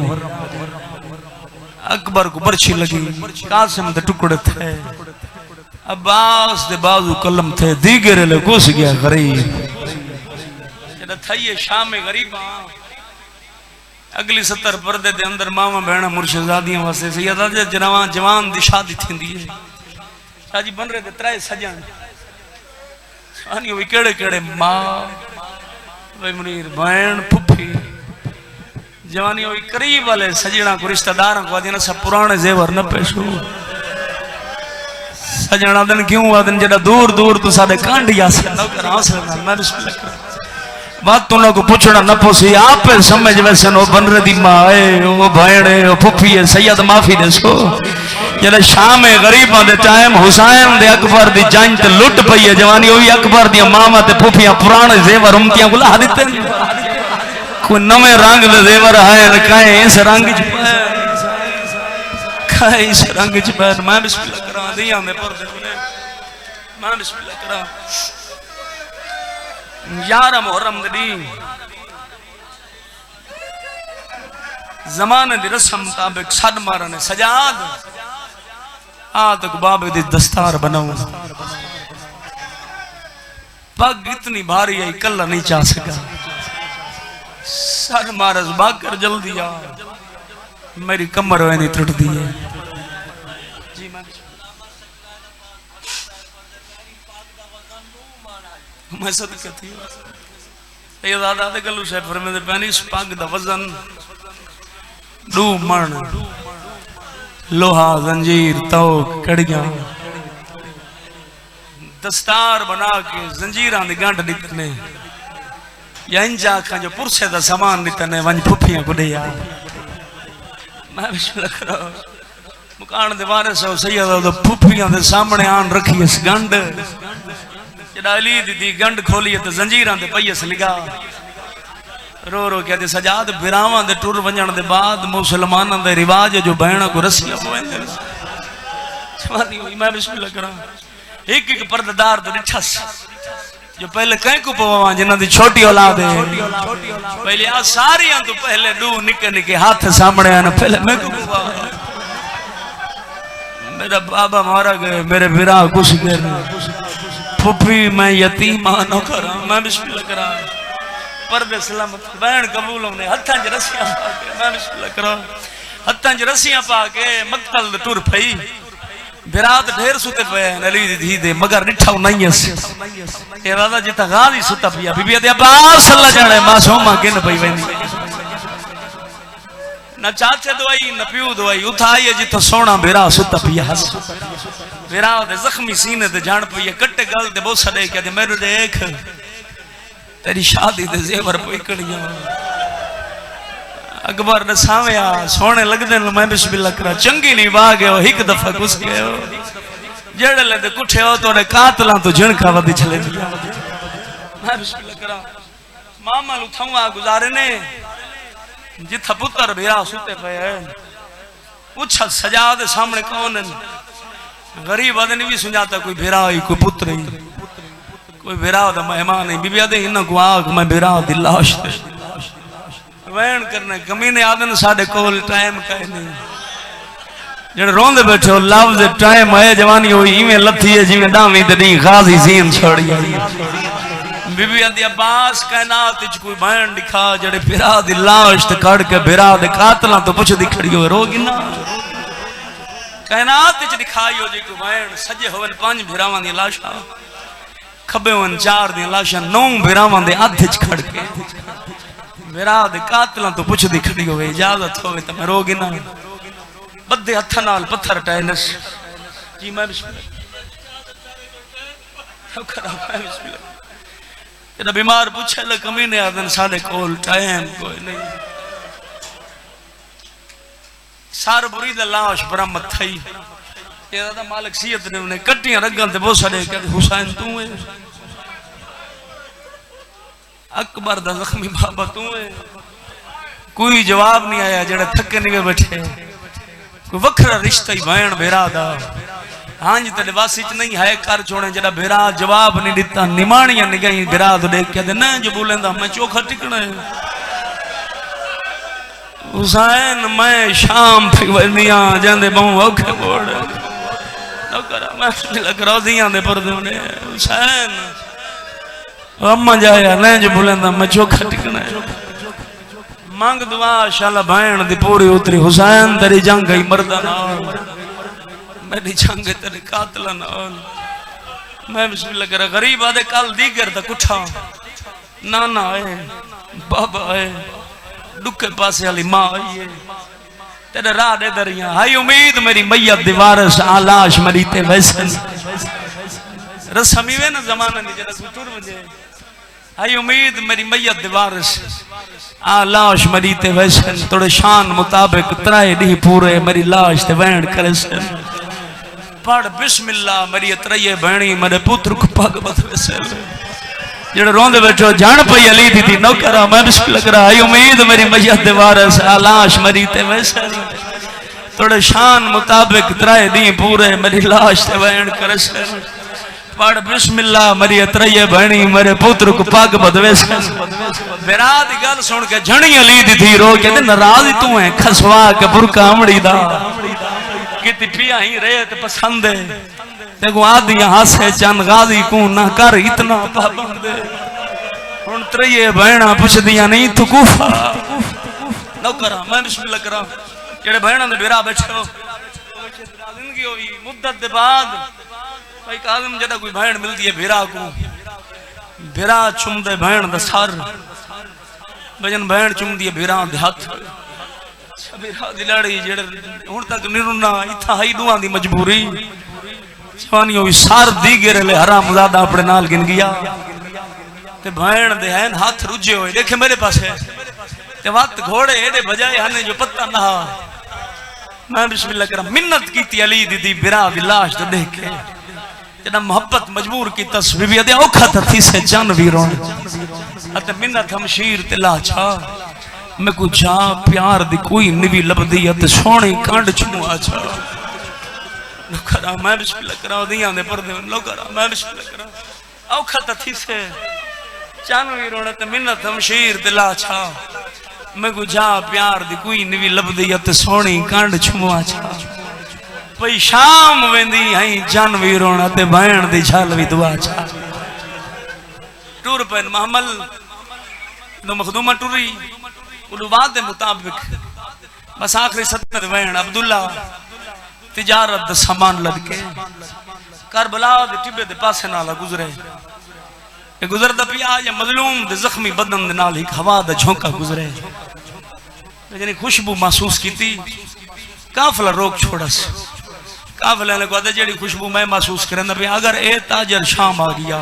अकबर को बर्छी लगी कासिम दे टुकड़े थे अब्बास दे बाजू कलम थे दीगर ले घुस गया गरीब जदा थई शाम में गरीबा अगली 70 पर्दे दे अंदर मामा बहना मुर्शिदादियां वास्ते सैयदा जवान जवान दी शादी थींदी है शादी बन रहे थे त्राए सजन आनी वे केड़े केड़े मां वे मुनीर बहन फुफी जवानी हुई करीब वाले सजना को रिश्तेदारों को आदि सब पुराने जेवर न पेशो सजना दिन क्यों आदन जरा दूर दूर तो सारे कांडिया से नौकर हासिल मैं बिस्मिल्लाह कर बात तुम लोग को पूछना न पोसी आप समझ वैसे नो बन रही माँ है वो बहन है वो फुफी है सैयद माफी दसो जरा शाम है गरीबों दे टाइम हुसैन दे अकबर दी जंग ते लुट पई है जवानी हुई अकबर दी मामा ते फुफियां पुराने जेवर उमतियां को ला दिते कोई नवे रंग दे जेवर है कहे इस रंग च कहे इस रंग च पैर मैं बिस्मिल्लाह करा दिया में पर्दे मैं बिस्मिल्लाह करा 11 मुहर्रम दी जमाने दी रस्म मुताबिक सद मारने सजाद आ तक बाबे दी दस्तार बनाऊं पग इतनी भारी है कल्ला नहीं चाह सका सर मारस भाकर जल्दी आ मेरी कमर वैनी टूटती है जी मैं सदके थी ये दादा दे गलू से फरमाते पैनी इस पग दा वजन 2 मण लोहा जंजीर तोक कड़ियां दस्तार बना के जंजीरां दी गांठ निकने या इंजा का जो पुरसे दा सामान नितने वंज फुफियां को दे यार मैं बिस्मिल्लाह करा मुकान दे वारिस हो सैयद दो फुफियां दे सामने आन रखी इस गंड जड़ा अली दी गंड खोली ते जंजीरां दे पईस लिगा रो रो के दे सजाद बिरावां दे टुर वंजण दे बाद मुसलमानां दे रिवाज जो बहण को रस्सियां पवेंदे जवानी हुई मैं बिस्मिल्लाह करा एक एक पर्दादार तो निठस जो पहले कहीं को पवा जिन्हां दी छोटी औलाद है पहले आ सारियां तो पहले दू निके निके हाथ सामने आने पहले मैं को पवा मेरा बाबा मारा गए मेरे बिरा कुछ गए फुफी मैं यतीम न करा मैं बिस्मिल्लाह करा पर्दे सलामत बहन कबूल होने हत्थां च रस्सियां पा के मैं बिस्मिल्लाह करा हत्थां च रस्सियां पा के मक्तल टुर पई बिरात ढेर सुते पे अली दी धी दे मगर निठा नहीं है ये राजा जिता गाली सुता पिया बीबी दे अब्बास अल्लाह जाने मासूमा किन पई वेंदी न चाचे दवाई न पियो दवाई उठाई जिता सोना बिरा सुता पिया हस बिरा दे जख्मी सीने ते जान पई कट्टे गल दे बोसा दे के मेरे देख तेरी शादी दे जेवर पकड़िया अकबर ने सावया सोने लगदे मैं बिस्मिल्लाह करा चंगी नहीं वाह गयो एक दफा घुस गयो जेड़े ले कुठे हो तो कातला तो झिणका वदी चले दिया मैं बिस्मिल्लाह करा मामा लू थवा गुजारे ने जिथा पुत्र बिरा सुते पे उछल सजा दे सामने कौन गरीब आदमी भी सुझाता कोई बिरा ही कोई पुत्र ही कोई बिरा दा मेहमान है बीबी आदे इन को आग मैं बिरा दी लाश वैन करने कमीने आदन साडे कोल टाइम कहे नहीं जेड़े रोंदे बैठे हो लफ्ज टाइम है जवानी हुई इवें लथी है जिवें डावी ते दी गाजी सीन छोड़ी बीबी आदि अब्बास कायनात विच कोई बहन दिखा जेड़े बिरा दी लाश ते कड़ के बिरा दे कातलां तो पुछदी खड़ी हो रोगी ना कायनात विच दिखाई हो जी कोई बहन सजे होवन 5 बिरावां दी लाशां खब्बे होवन 4 दी लाशां 9 बिरावां दे अध च खड़ के मेरा दे कातलां तो पुछदी खड़ी होवे इजाजत होवे तो मैं रोगी ना बद्दे हत्थां नाल पत्थर टाइनस जी मैं बिस्मिल्लाह जरा बीमार पूछे ले कमीने आदन साढ़े कोल टाइम कोई नहीं। सार बुरी दा लाश बरामद थई ये मालिक सीयत ने उन्हें कट्टियां रगन ते बहुत सारे कहते हुसैन तू है, अकबर दा जख्मी बाबा तू है। कोई जवाब नहीं आया जड़ा थके नहीं बैठे। कोई वखरा रिश्ता ही भैन भेरा दा हाँ जी तेरे वासी च नहीं है कर छोड़े जरा भेरा जवाब नहीं दिता निमाणियां निगाही भेरा तो देख के ना जो बोलेंदा मैं चोखा टिकना है हुसैन मैं शाम फिरनिया जांदे बहु औखे बोड़ न करा मैं लग रोदियां दे पर्दे ने हुसैन अम्मा जाया ना जो बोलेंदा मैं चोखा टिकना है मांग दुआ शाला भैन दी पूरी उतरी हुसैन तेरी जंग गई मर्दा नाल मेरी जंग तेरे कातला नाल मैं बिस्मिल्लाह करा गरीब आदे कल दीगर दा कुठा नाना आए बाबा आए दुखे पासे वाली मां आई है तेरे राह दे दरिया हाई उम्मीद मेरी मैयत दी वारिस आलाश मरी ते वैसन रसमी वे ना जमाना नहीं जरा सुतुर मुझे हाई उम्मीद मेरी मैयत दी वारिस आलाश मरी ते वैसन थोड़े शान मुताबिक तराए दी पूरे मेरी लाश ते वैण करे सन पढ़ बिस्मिल्लाह मेरी त्रये बहनी मेरे पुत्र को पग बदवे जेड़े रोंदे बैठो जान पई अली दी नौकरा मैं बिस्मिल्लाह करा आई उम्मीद मेरी मैयत दे वारिस आलाश मरी ते वैसे थोड़े शान मुताबिक तराए दी पूरे मेरी लाश ते वैण करे पढ़ बिस्मिल्लाह मेरी त्रये बहनी मेरे पुत्र को पग बदवे मेरा दी गल सुन के जणी अली दी थी रो के नाराज तू है खसवा के बुरका अमड़ी दा किती पिया ही रहे ते पसंद है देखो आदियां हासे चंद गाजी को ना कर इतना पाबंद हुन त्रये बहना पुछदियां नहीं तू कूफा नौकरा मैं बिस्मिल्लाह करा जेड़े बहना दे बेरा बैठो जिंदगी होई मुद्दत दे बाद भाई काजम जदा कोई बहन मिलदी है बेरा को बेरा चुमदे बहन दा सर भजन बहन चुमदी है बेरा दे हाथ दिलाड़ी जेड़े हुन तक निरुना इथा हाई दुआ दी मजबूरी जवानी होई सार दी गेरे हरामजादा अपने नाल गिन गया ते भैन दे हैं हाथ रुजे होए देखे मेरे पास है ते वक्त घोड़े एडे बजाए हने जो पत्ता ना मैं बिस्मिल्लाह करा मिन्नत कीती अली दी बिरा दी लाश ते देख के जदा मोहब्बत मजबूर की तस्वीर भी अदे औखा थी से जान वीरों अते मिन्नत हमशीर ते लाछा मैं को जा प्यार दी कोई निवी लबदी ते सोहनी कांड छू आछा लोकरा मैं बिस्मिल्लाह करा दियां दे पर्दे लोकरा मैं बिस्मिल्लाह करा औखा थी से जान वीरों ते मिन्नत हमशीर ते लाछा मैं को जा प्यार दी कोई निवी लबदी ते सोहनी कांड छू आछा भई शाम वेंदी हई जान वीरों ते भैन दी छाल भी दुआ छा टूर पेन महमल नो मखदूमा टूरी उलवाद दे मुताबिक बस आखिरी सत्तर वैन अब्दुल्ला तिजारत दा सामान लदके करबला दे टिबे दे पासे नाल गुजरे ए गुजरदा पिया या मजलूम दे जख्मी बदन दे नाल एक हवा दा झोंका गुजरे लेकिन खुशबू महसूस कीती काफिला रोक छोड़स काफिले ने कहते जेड़ी खुशबू मैं महसूस करंदा पिया अगर ए ताजर शाम आ गया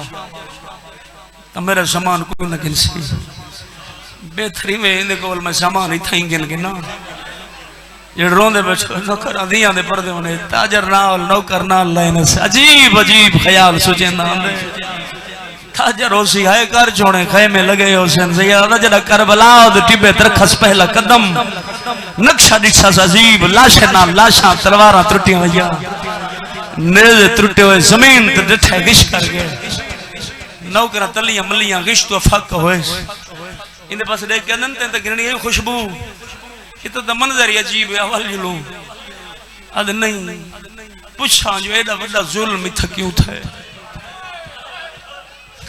तो मेरा सामान कोई ना गिन सी बेहतरी में इंदे कोल मैं सामान इथा ही गिन गिना जेड़ रोंदे बैठो नौकर दियां दे पर्दे होने ताजर नाल नौकर नाल लाइन से अजीब अजीब ख्याल सुचेंदा आंदे ताजर होसी है कर छोड़े खैमे लगे हुसैन सैयद जड़ा करबला दे टिबे तरखस पहला कदम नक्शा दिखसा अजीब लाशे नाल लाशा तलवारां त्रुटियां होया नेज़े त्रुटे हुए जमीन ते डठे गिश कर गए नौकर तलियां मलियां गिश तो फक होए इनके पास देख के नंते ते गिरनी है खुशबू इतो द मंजर ही अजीब है अवल जुलूम अद नहीं पूछा जो एडा बड़ा जुल्म इथा क्यों थे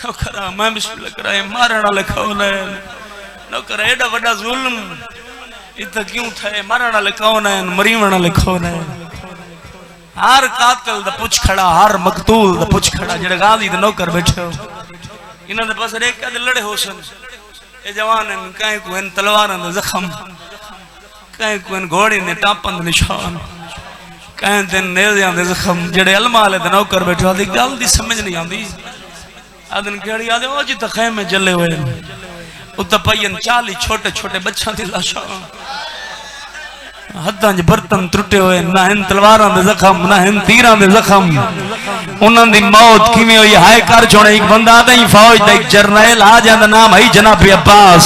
नौकरा मैं बिस्मिल्लाह करा मारना वाले कौन है नौकरा एडा बड़ा जुल्म इथा क्यों थे मारना वाले कौन है मरीवण वाले कौन है हर कातिल दा पुछ खड़ा हर मकतूल दा पुछ खड़ा जेड़े गाजी दे नौकर बैठे इन्हां दे पास देख के लड़े होसन ए जवान कहीं को इन तलवारां दे जख्म कहीं को इन घोड़े ने टापन दे निशान कहीं दिन नेज़ियां दे जख्म जेड़े अलमा वाले दे नौकर बैठे आदी गल दी समझ नहीं आंदी आदन केड़ी आदे ओ जी तो खैमे जले हुए उत पयन 40 छोटे छोटे बच्चों की लाशा हदां च बर्तन टुटे हुए ना इन तलवारां दे जख्म ना इन तीरां दे जख्म उन्हां दी मौत किवें होई हाय कर छोड़े एक बंदा आदा ही फौज दा एक जरनैल आ जांदा नाम है जनाब अब्बास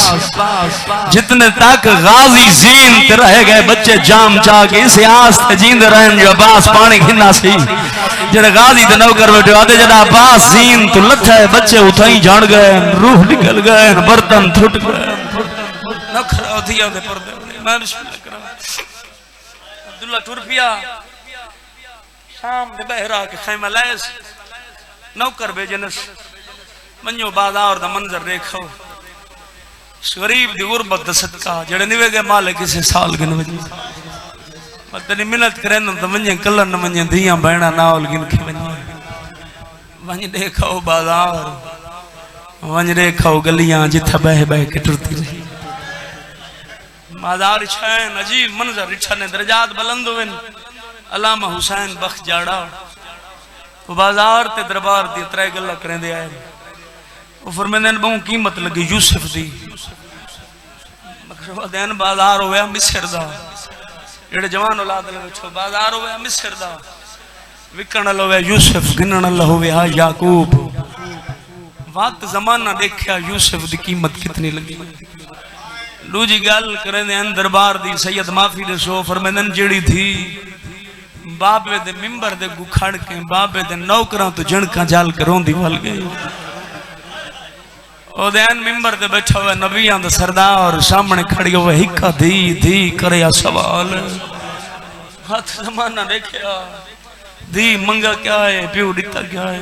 जितने तक गाजी जीन ते रह गए बच्चे जाम चा के इस आस ते जींदे रहन जो अब्बास पानी खिन्ना सी जेड़ा गाजी ते नौकर बैठे आदे जड़ा अब्बास जीन तो लथा है बच्चे उठाई जान गए रूह निकल गए बर्तन टूट गए नखरा दिया दे पर्दे मैं बिस्मिल्लाह करा अब्दुल्ला टुर पिया शाम दे बहरा के खैमा लायस नौकर भेजनस मन्यो बाजार दा मंजर देखो गरीब दी गुरबत दा सदका जेड़े निवे गए मालिक किसी साल गिन वजी मतनी मिन्नत करन त वने कलन वने धिया बहना नाल गिन के वने देखो बाजार वने देखो गलियां जिथे बह बह के टुरती रही बाजार छन अजीब मंजर छन दरजात बुलंद हुन अल्लामा हुसैन बख्श जाड़ा वो बाजार ते दरबार दी त्रै गल्ला करेंदे आए वो फरमांदे ने बहु कीमत लगी यूसुफ दी मखरवादन बाजार होया मिस्र दा जेड़े जवान औलाद ले बैठो बाजार होया मिस्र दा विकण लवे यूसुफ गिनण ल होवे याकूब वक्त जमाना देखया यूसुफ दी कीमत कितनी लगी दूजी गल करेंदे दरबार दी सैयद माफी दे सो फरमांदन जेड़ी थी बाबे दे मिंबर दे गुखड़ के बाबे दे नौकरां तो जणका जाल के रोंदी वल गई ओदेन मिंबर दे बैठा हुआ नबियां दा सरदार सामने खड़ी हुए हिक्का धी धी करे सवाल हाथ जमाना देखया धी मंगा क्या है प्यो दिता क्या है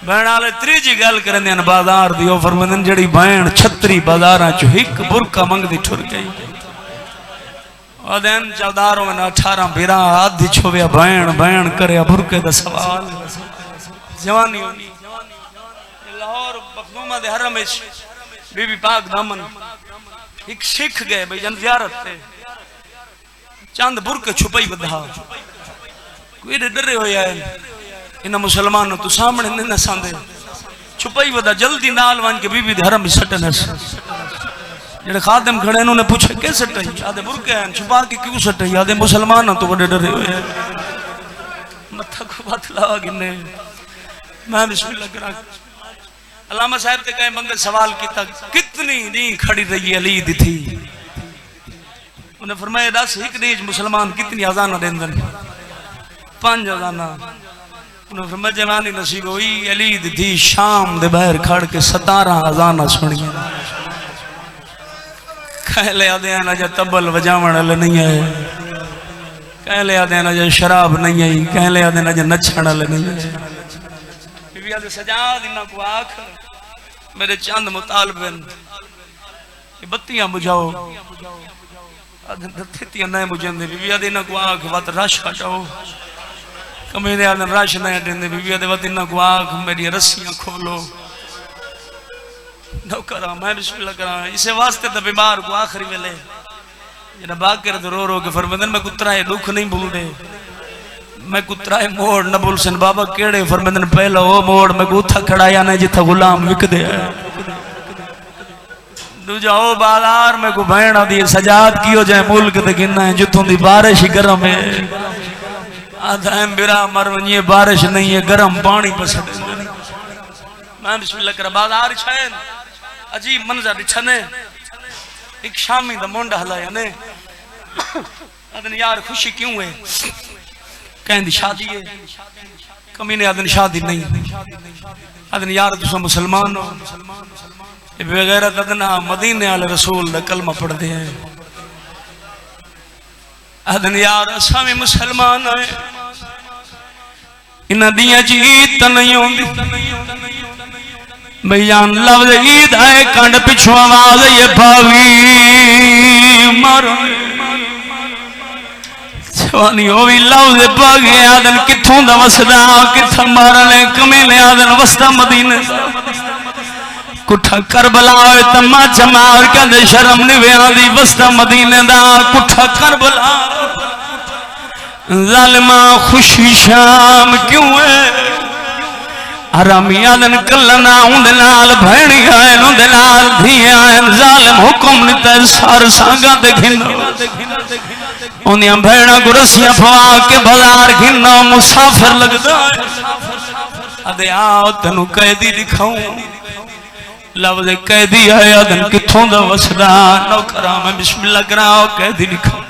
बहन आले त्रीजी गल करने बाजार दी ओ फरमांदन जेड़ी बहन छतरी बाजारां च हिक बुरका मंगदी ठुर गई ओदेन चौदारों में 18 बिरा आधी छोविया बहन बहन करे बुरके दा सवाल जवानी होनी लाहौर मखदूमा दे हरम विच बीबी पाक दामन एक सिख गए भाई जन जियारत ते चंद बुरके छुपाई बधा कोई डरे होया है इन मुसलमानों तो सामने नहीं नसांदे छुपाई वदा जल्दी नाल वन के बीबी धर्म सटनस जेड़े खादिम खड़े उन्होंने पूछे के सटई आदे बुरके हैं छुपा के क्यों सटई आदे मुसलमानों तो बड़े डरे हुए मत्था को बात लगा गिने मैं बिस्मिल्लाह करा अल्लामा साहब ते कई बंदे सवाल किया कितनी नी खड़ी रही अली दी थी उन्हें फरमाया दस एक नीज मुसलमान कितनी अजाना देंदन 5 अजाना उन्हें फरमाया जवानी नसीब हुई अली दी थी शाम दे बाहर खड़ के 17 अजाना सुनी कह ले आदे ना जा तबल वजावण वाले नहीं है कह ले आदे ना जा शराब नहीं है कह ले आदे ना जा नचण वाले नहीं है बीबी आदे सजा दिना को आख मेरे चंद मुतालबे ये बत्तियां बुझाओ आदे दत्तियां नहीं बुझंदे बीबी आदे ना को आख वत रश हटाओ कमीने आदे रश नहीं हटंदे बीबी आदे वत इना को आख मेरी रस्सियां खोलो नौकरा मैं बिस्मिल्लाह करा इसे वास्ते तो बीमार को आखिरी वेले जरा बाग कर रो रो के फरमांदन मैं कुतरा है दुख नहीं भूल दे मैं कुतरा है मोड़ न भूल सन बाबा केड़े फरमांदन पहला वो मोड़ मैं गुथा खड़ाया ने जिथा गुलाम विक दे दूजा ओ बाजार में को बहना दी सजाद कियो जाए मुल्क ते गिना है जिथों दी बारिश गरम है आधा बिरा मर वनी बारिश नहीं है गरम पानी पसंद मैं बिस्मिल्लाह करा बाजार छन अजीब मंजर छने एक शामी दा मुंडा हलाया ने अदन यार खुशी क्यों है कहंदी शादी है कमीने अदन शादी नहीं अदन यार तुम मुसलमान हो बगैर अदना मदीने वाले रसूल दा कलमा पढ़दे हैं अदन यार असा भी मुसलमान है इना दियां च ईद तो नहीं होंदी भैयान लफ्ज ईद आए कंड पिछों आवाज ये भावी मारो जवानी हो भी लफ्ज भागे आदन किथों दा वसदा किथा मारने कमेले आदन वसदा मदीने कुठा करबला होए तमा चमार कहंदे शर्म नहीं आंदी वसदा मदीने दा कुठा करबला जालिमा खुशी शाम क्यों है हरामिया दिन कलना उंदे नाल भैणी आए उंदे नाल धिए आए जालिम हुक्म निता सार सांगा ते घिनो उन्दियां भैणा को रस्सियां पवा के बाजार घिनो मुसाफिर लगदा अदे आओ तेनू कैदी दिखाऊं लफ्ज़ कैदी है अदन किथों दा वसदा नौकरा मैं बिस्मिल्लाह कराओ कैदी दिखाऊं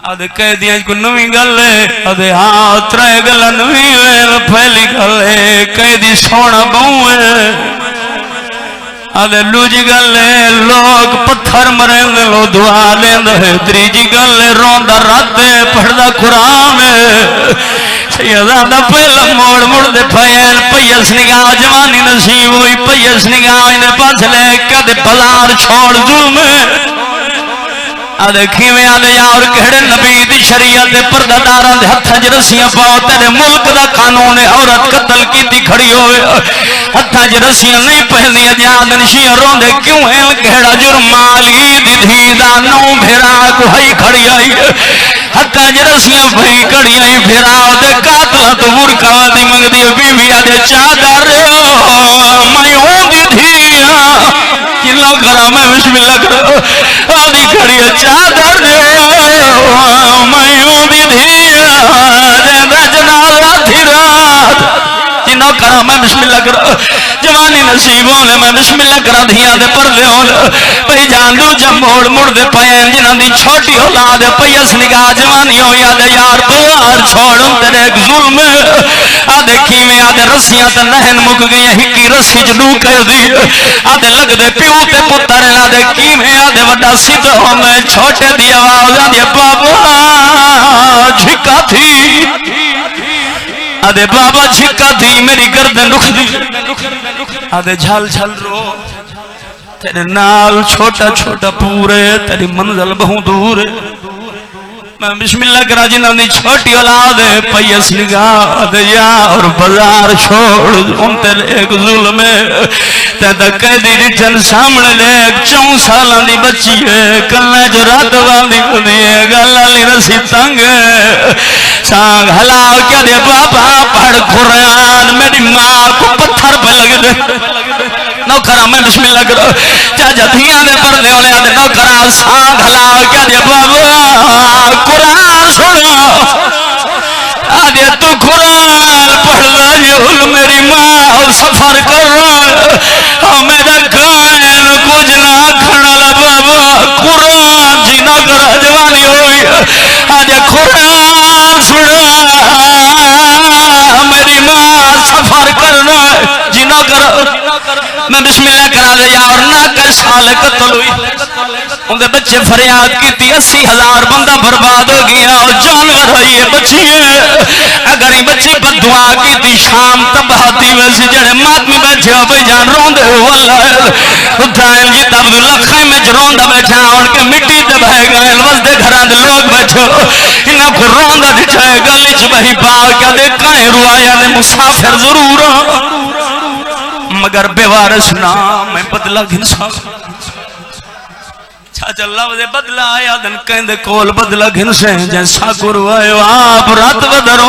आदे कैदियां को नवी गल है आदे हाँ त्रै गल नवी है पहली गल है कैदी सोना बहु है आदे दूजी गल है लोग पत्थर मरेंदे लो दुआ लेंदे है तीजी गल है रोंदा रात है पढ़दा कुरान है सैयदा पहला मोड़ मुड़दे फैन पयस निगाह जवानी नसीब हुई पयस निगाह इने पास ले कदे बलार छोड़ जुल्म आदे खिवें आदे यार केड़े नबी दी शरीयत दे पर्दादारां दे हत्थां च रस्सियां पाओ तेरे मुल्क दा कानून है औरत कत्ल कीती खड़ी होवे हत्थां च रस्सियां नहीं पहलियां जाद नशियां रोंदे क्यों है केड़ा जुर्म माली दी धी दा नौ फेरा को हई खड़ी आई हत्थां च रस्सियां भई खड़ी आई फेरा दे कातला तो मुर्खा दी मंगदी बीवी आदे चादर मैं हूं दी धी किलो करा मैं बिस्मिल्लाह करो आदि खड़ी चादर मैं हूं दी धी रजना थी रात जिन्हों करा मैं बिस्मिल्लाह करो जवानी नसीब होले मैं बिस्मिल्लाह करा धिया दे पर्दे होल पई जान दूजा मोड़ मुड़दे पैन जिन्हां दी छोटी औलाद पयस निगाह जवानी हो याद यार बवार छोड़ तेरे एक जुल्म आदे खीवें आदे रस्सियां ते नहन मुक गई हिक्की रस्सी च डू कर दी आदे लगदे प्यो ते पुत्र आदे खीवें आदे वड्डा सिद्ध हो मैं छोटे दी आवाज आदे बाबा झिका थी आदे बाबा झिका थी मेरी गर्दन रुख दी आदे झल झल रो तेरे नाल छोटा छोटा पूरे तेरी मंजिल बहुत दूर मैं बिस्मिल्लाह करा जिन्हों दी छोटी औलाद है पयस निगाह दे यार बाजार छोड़ उन तेरे एक जुल्म ते कैदी रिठन सामने देख 4 साल दी बच्ची है कल्ला जो रात वाली होनी है गल वाली रस्सी तंग सांग हला क्या दे बाबा पढ़ कुरान मेरी माँ को पत्थर पे लगे दे नौकरा मैं बिस्मिल्लाह करो चाचा धिया दे पर्दे वाले आदे नौकरा सांग हला क्या दे बाबा कुरान सुनो आदे तू कुरान पढ़ लो मेरी माँ सफर कर मेरा गायन कुछ ना खाना बाबा कुरान जी ना करा जवानी होई आदे कुरान सुना मेरी माँ सफर करना जी ना करो मैं बिस्मिल्लाह करा दे यार ना कर साल कत्ल हुई उनके बच्चे फरियाद की 80,000 बंदा बर्बाद हो गया और जानवर हुई है बच्ची अगर ये बच्ची बदुआ की थी शाम तबाहती वैसे जड़े मातमी बैठे हो भाई जान रोंदे उठाएं जी तब लखा में रोंदा बैठा उनके मिट्टी ते बह गए वसदे घरां दे लोग बैठे इन्हां को रोंदा दिखाए गली च बही बाल क्या देखा है रुआया ने मुसाफिर जरूर मगर बेवारस ना मैं बदला घिनसा लफ्ज़ बदला आया दिन कहंदे कोल बदला घिनसे जैसा गुरवाए आप रात बदर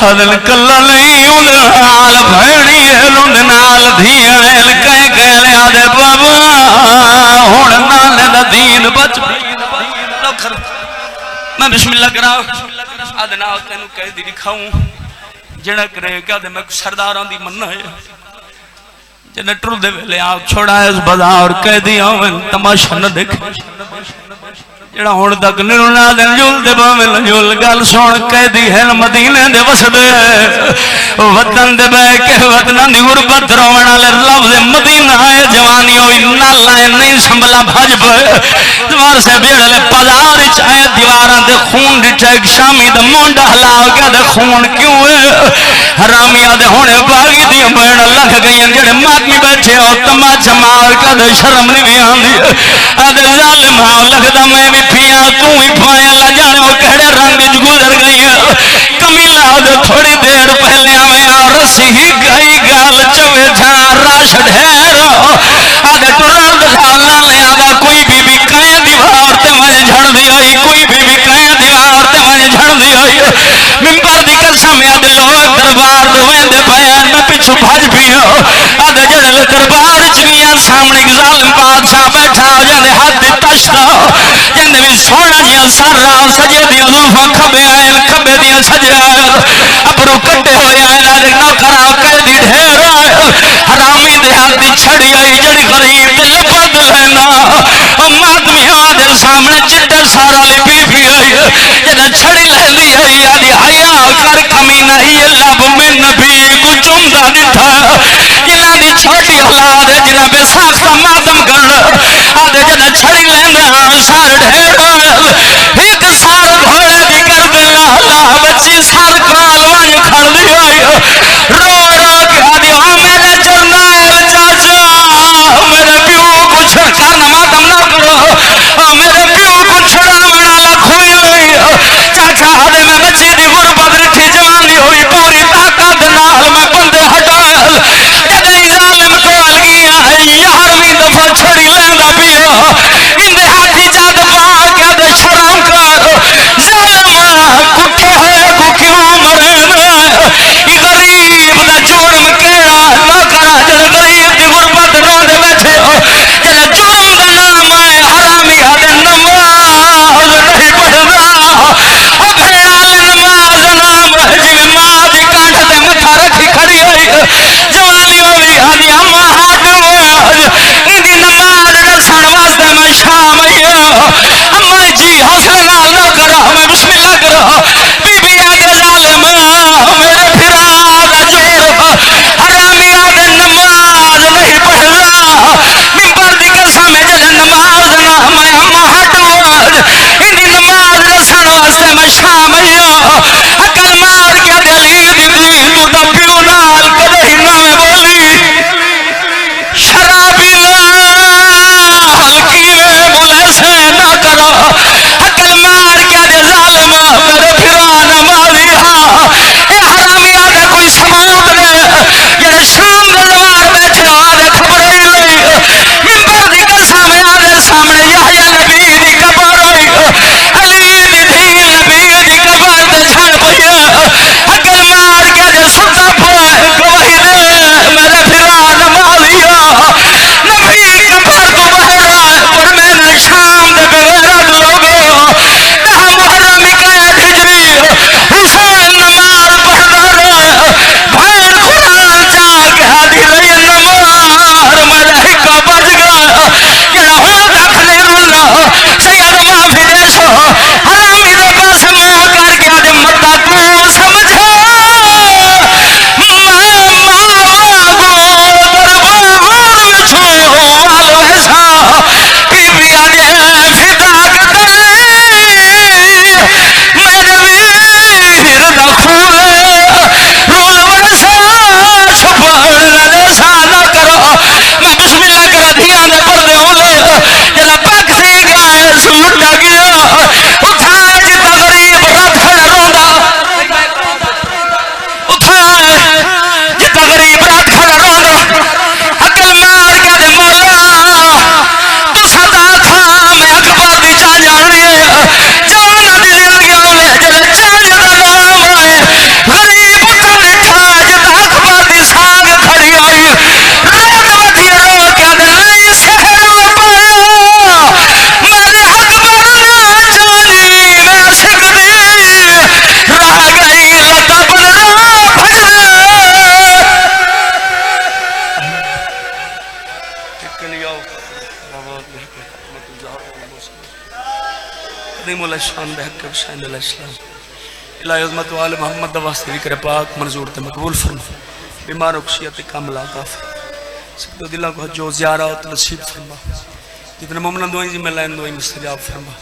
हदन कला नहीं उन नाल भैणी उन नाल धिया कह गए आदे बाबा हुण नाले दा दीन बच मैं बिस्मिल्लाह करा आदे ना तेनू कह दी दिखाऊं जेड़ा करेगा ते मैं सरदारां दी मन्ना है जने टुरदे वेले आप छोड़ा इस बाजार कैदी आवन तमाशा न देखे जेड़ा हुण तक निरुना दिन झूलदे भावे झूल गल सुन कैदी है मदीने दे वसदे वतन दे बह के वतन दी गुरबत रोवण वाले लफ्ज़ मदीना है जवानी होई नाला नहीं संभला भज दीवार से बेड़े बाजार च आए दीवारां दे खून दिठा एक शामी दा मुंडा हला के दे खून क्यों है हरामिया दे हुणे बागी दी बैण लग गई जेड़े मातमी बैठे हो तमाचा मार के दे शर्म नहीं आंदी आदे जालिम लगदा मैं भी पिया तू ही पाए ला जाने वो केड़े रंग च गुजर गई है कमीला दे थोड़ी देर पहले आवे और रस्सी ही गई गाल चवे जा राश ढेर आदे टुरल दला ले आदा कोई बीबी कहे दीवार ते मैं झड़ दी आई कोई बीबी कहे दीवार ते मैं झड़ दी आई मिंबर दी कसम आदे लोग दरबार दे वेंदे पिछू भज पिया आदे जड़े दरबार च गया सामने जालिम बादशाह बैठा हो जाने हाथ तशरा जिंदे भी सोना जिया सारा सजे दिया जुल्फा खबे आयल खबे दिया सजे आयल अबरू कटे होए आयल आदे नौकरा कैदी ढेर आयल हरामी दे हाथी छड़ी आई जड़ी गरीब दिल बंद लेना मातमिया दे सामने चिट्टे सारा ली बीबी आई जदा छड़ी ले ली आई आदि हया कर कमीना ये लब में नबी को चुमदा निठा जिना दी छोटी औलाद जिना बेसाख्ता मातम गल आदे जदा छड़ी लेंदा सार ढेर एक साल घोड़े दी कर देना अल्लाह बच्ची साल काल वाज खड़ दी आई रो रो के आदि ओ मेरे जरनैल चाचा मेरे प्यो को छड़का मातम ना करो ओ मेरे प्यो को छड़ावण वाला खोई हुई चाचा आदे मैं बच्ची दी गुरबत रखी जवानी हुई पूरी ताकत नाल मैं बंदे हटाया जदे जालिम कोल गया 11वीं दफा छड़ी लेंदा पिया इंदे हाथी जद पा के दे छड़ाऊ कर जालिम कुके होए को क्यों मरे ई गरीब दा जुर्म केड़ा ना करा जद गरीब दी गुरबत ना दे बैठे जद जुर्म दा नाम है हरामी आदे नमाज नहीं पढ़दा ओ भेड़ा नमाज नाम जिवें मां दी कांध ते मथा रखी खड़ी होई जवानी होई आदि अम्मा हाथ इंदी नमाज दसन वास्ते मैं शाम अम्मा जी हौसले नाल ना करो मैं बिस्मिल्लाह करो बीबी आके जालिम मेरे फिरा दा जोर हरामी आदे नमाज नहीं पढ़दा मिंबर दी कसम जद नमाज ना मैं अम्मा हटो इंदी नमाज दसन वास्ते मैं शाम अकल मार के दिली दी तू दा प्यो नाल कदे ना बोली शराबी किए बोले से ना करो अकल मार के दे जालिम मेरे फिरा नमाजिया ए हरामी आदे कोई सबूत ने जेड़े शाम दरबार बैठे आदे खबर ही लई मिंबर दी कसम आदे सामने यहया नबी दी कबर होई अली दी धी नबी दी कबर ते छड़ पई अकल मार के दे सुता पोए गवाही दे मेरे फिरा नमाजिया नबी कबर तो बाहर पर मैंने शाम दे बेगैरत लोगो कहा मुहर्रम कैद हिजरी हुसैन नमाज पढ़दा रहे भैर कुरान जाके हादी लई नमाज मेरा हिक्का बज गया जेड़ा हुण तक नहीं रोंदा सैयद माफी देसो हरामी दे पास मुंह करके आदे मता तू समझे मोहम्मद वास्ते भी पाक मंजूर ते मकबूल फरमा बीमार उखशियत कामला दिलों को जो ज़ियारत नसीब फरमा जितने मुमकिन दुआएं जी मैं लाइन दुआएं मुस्तजाब फरमा।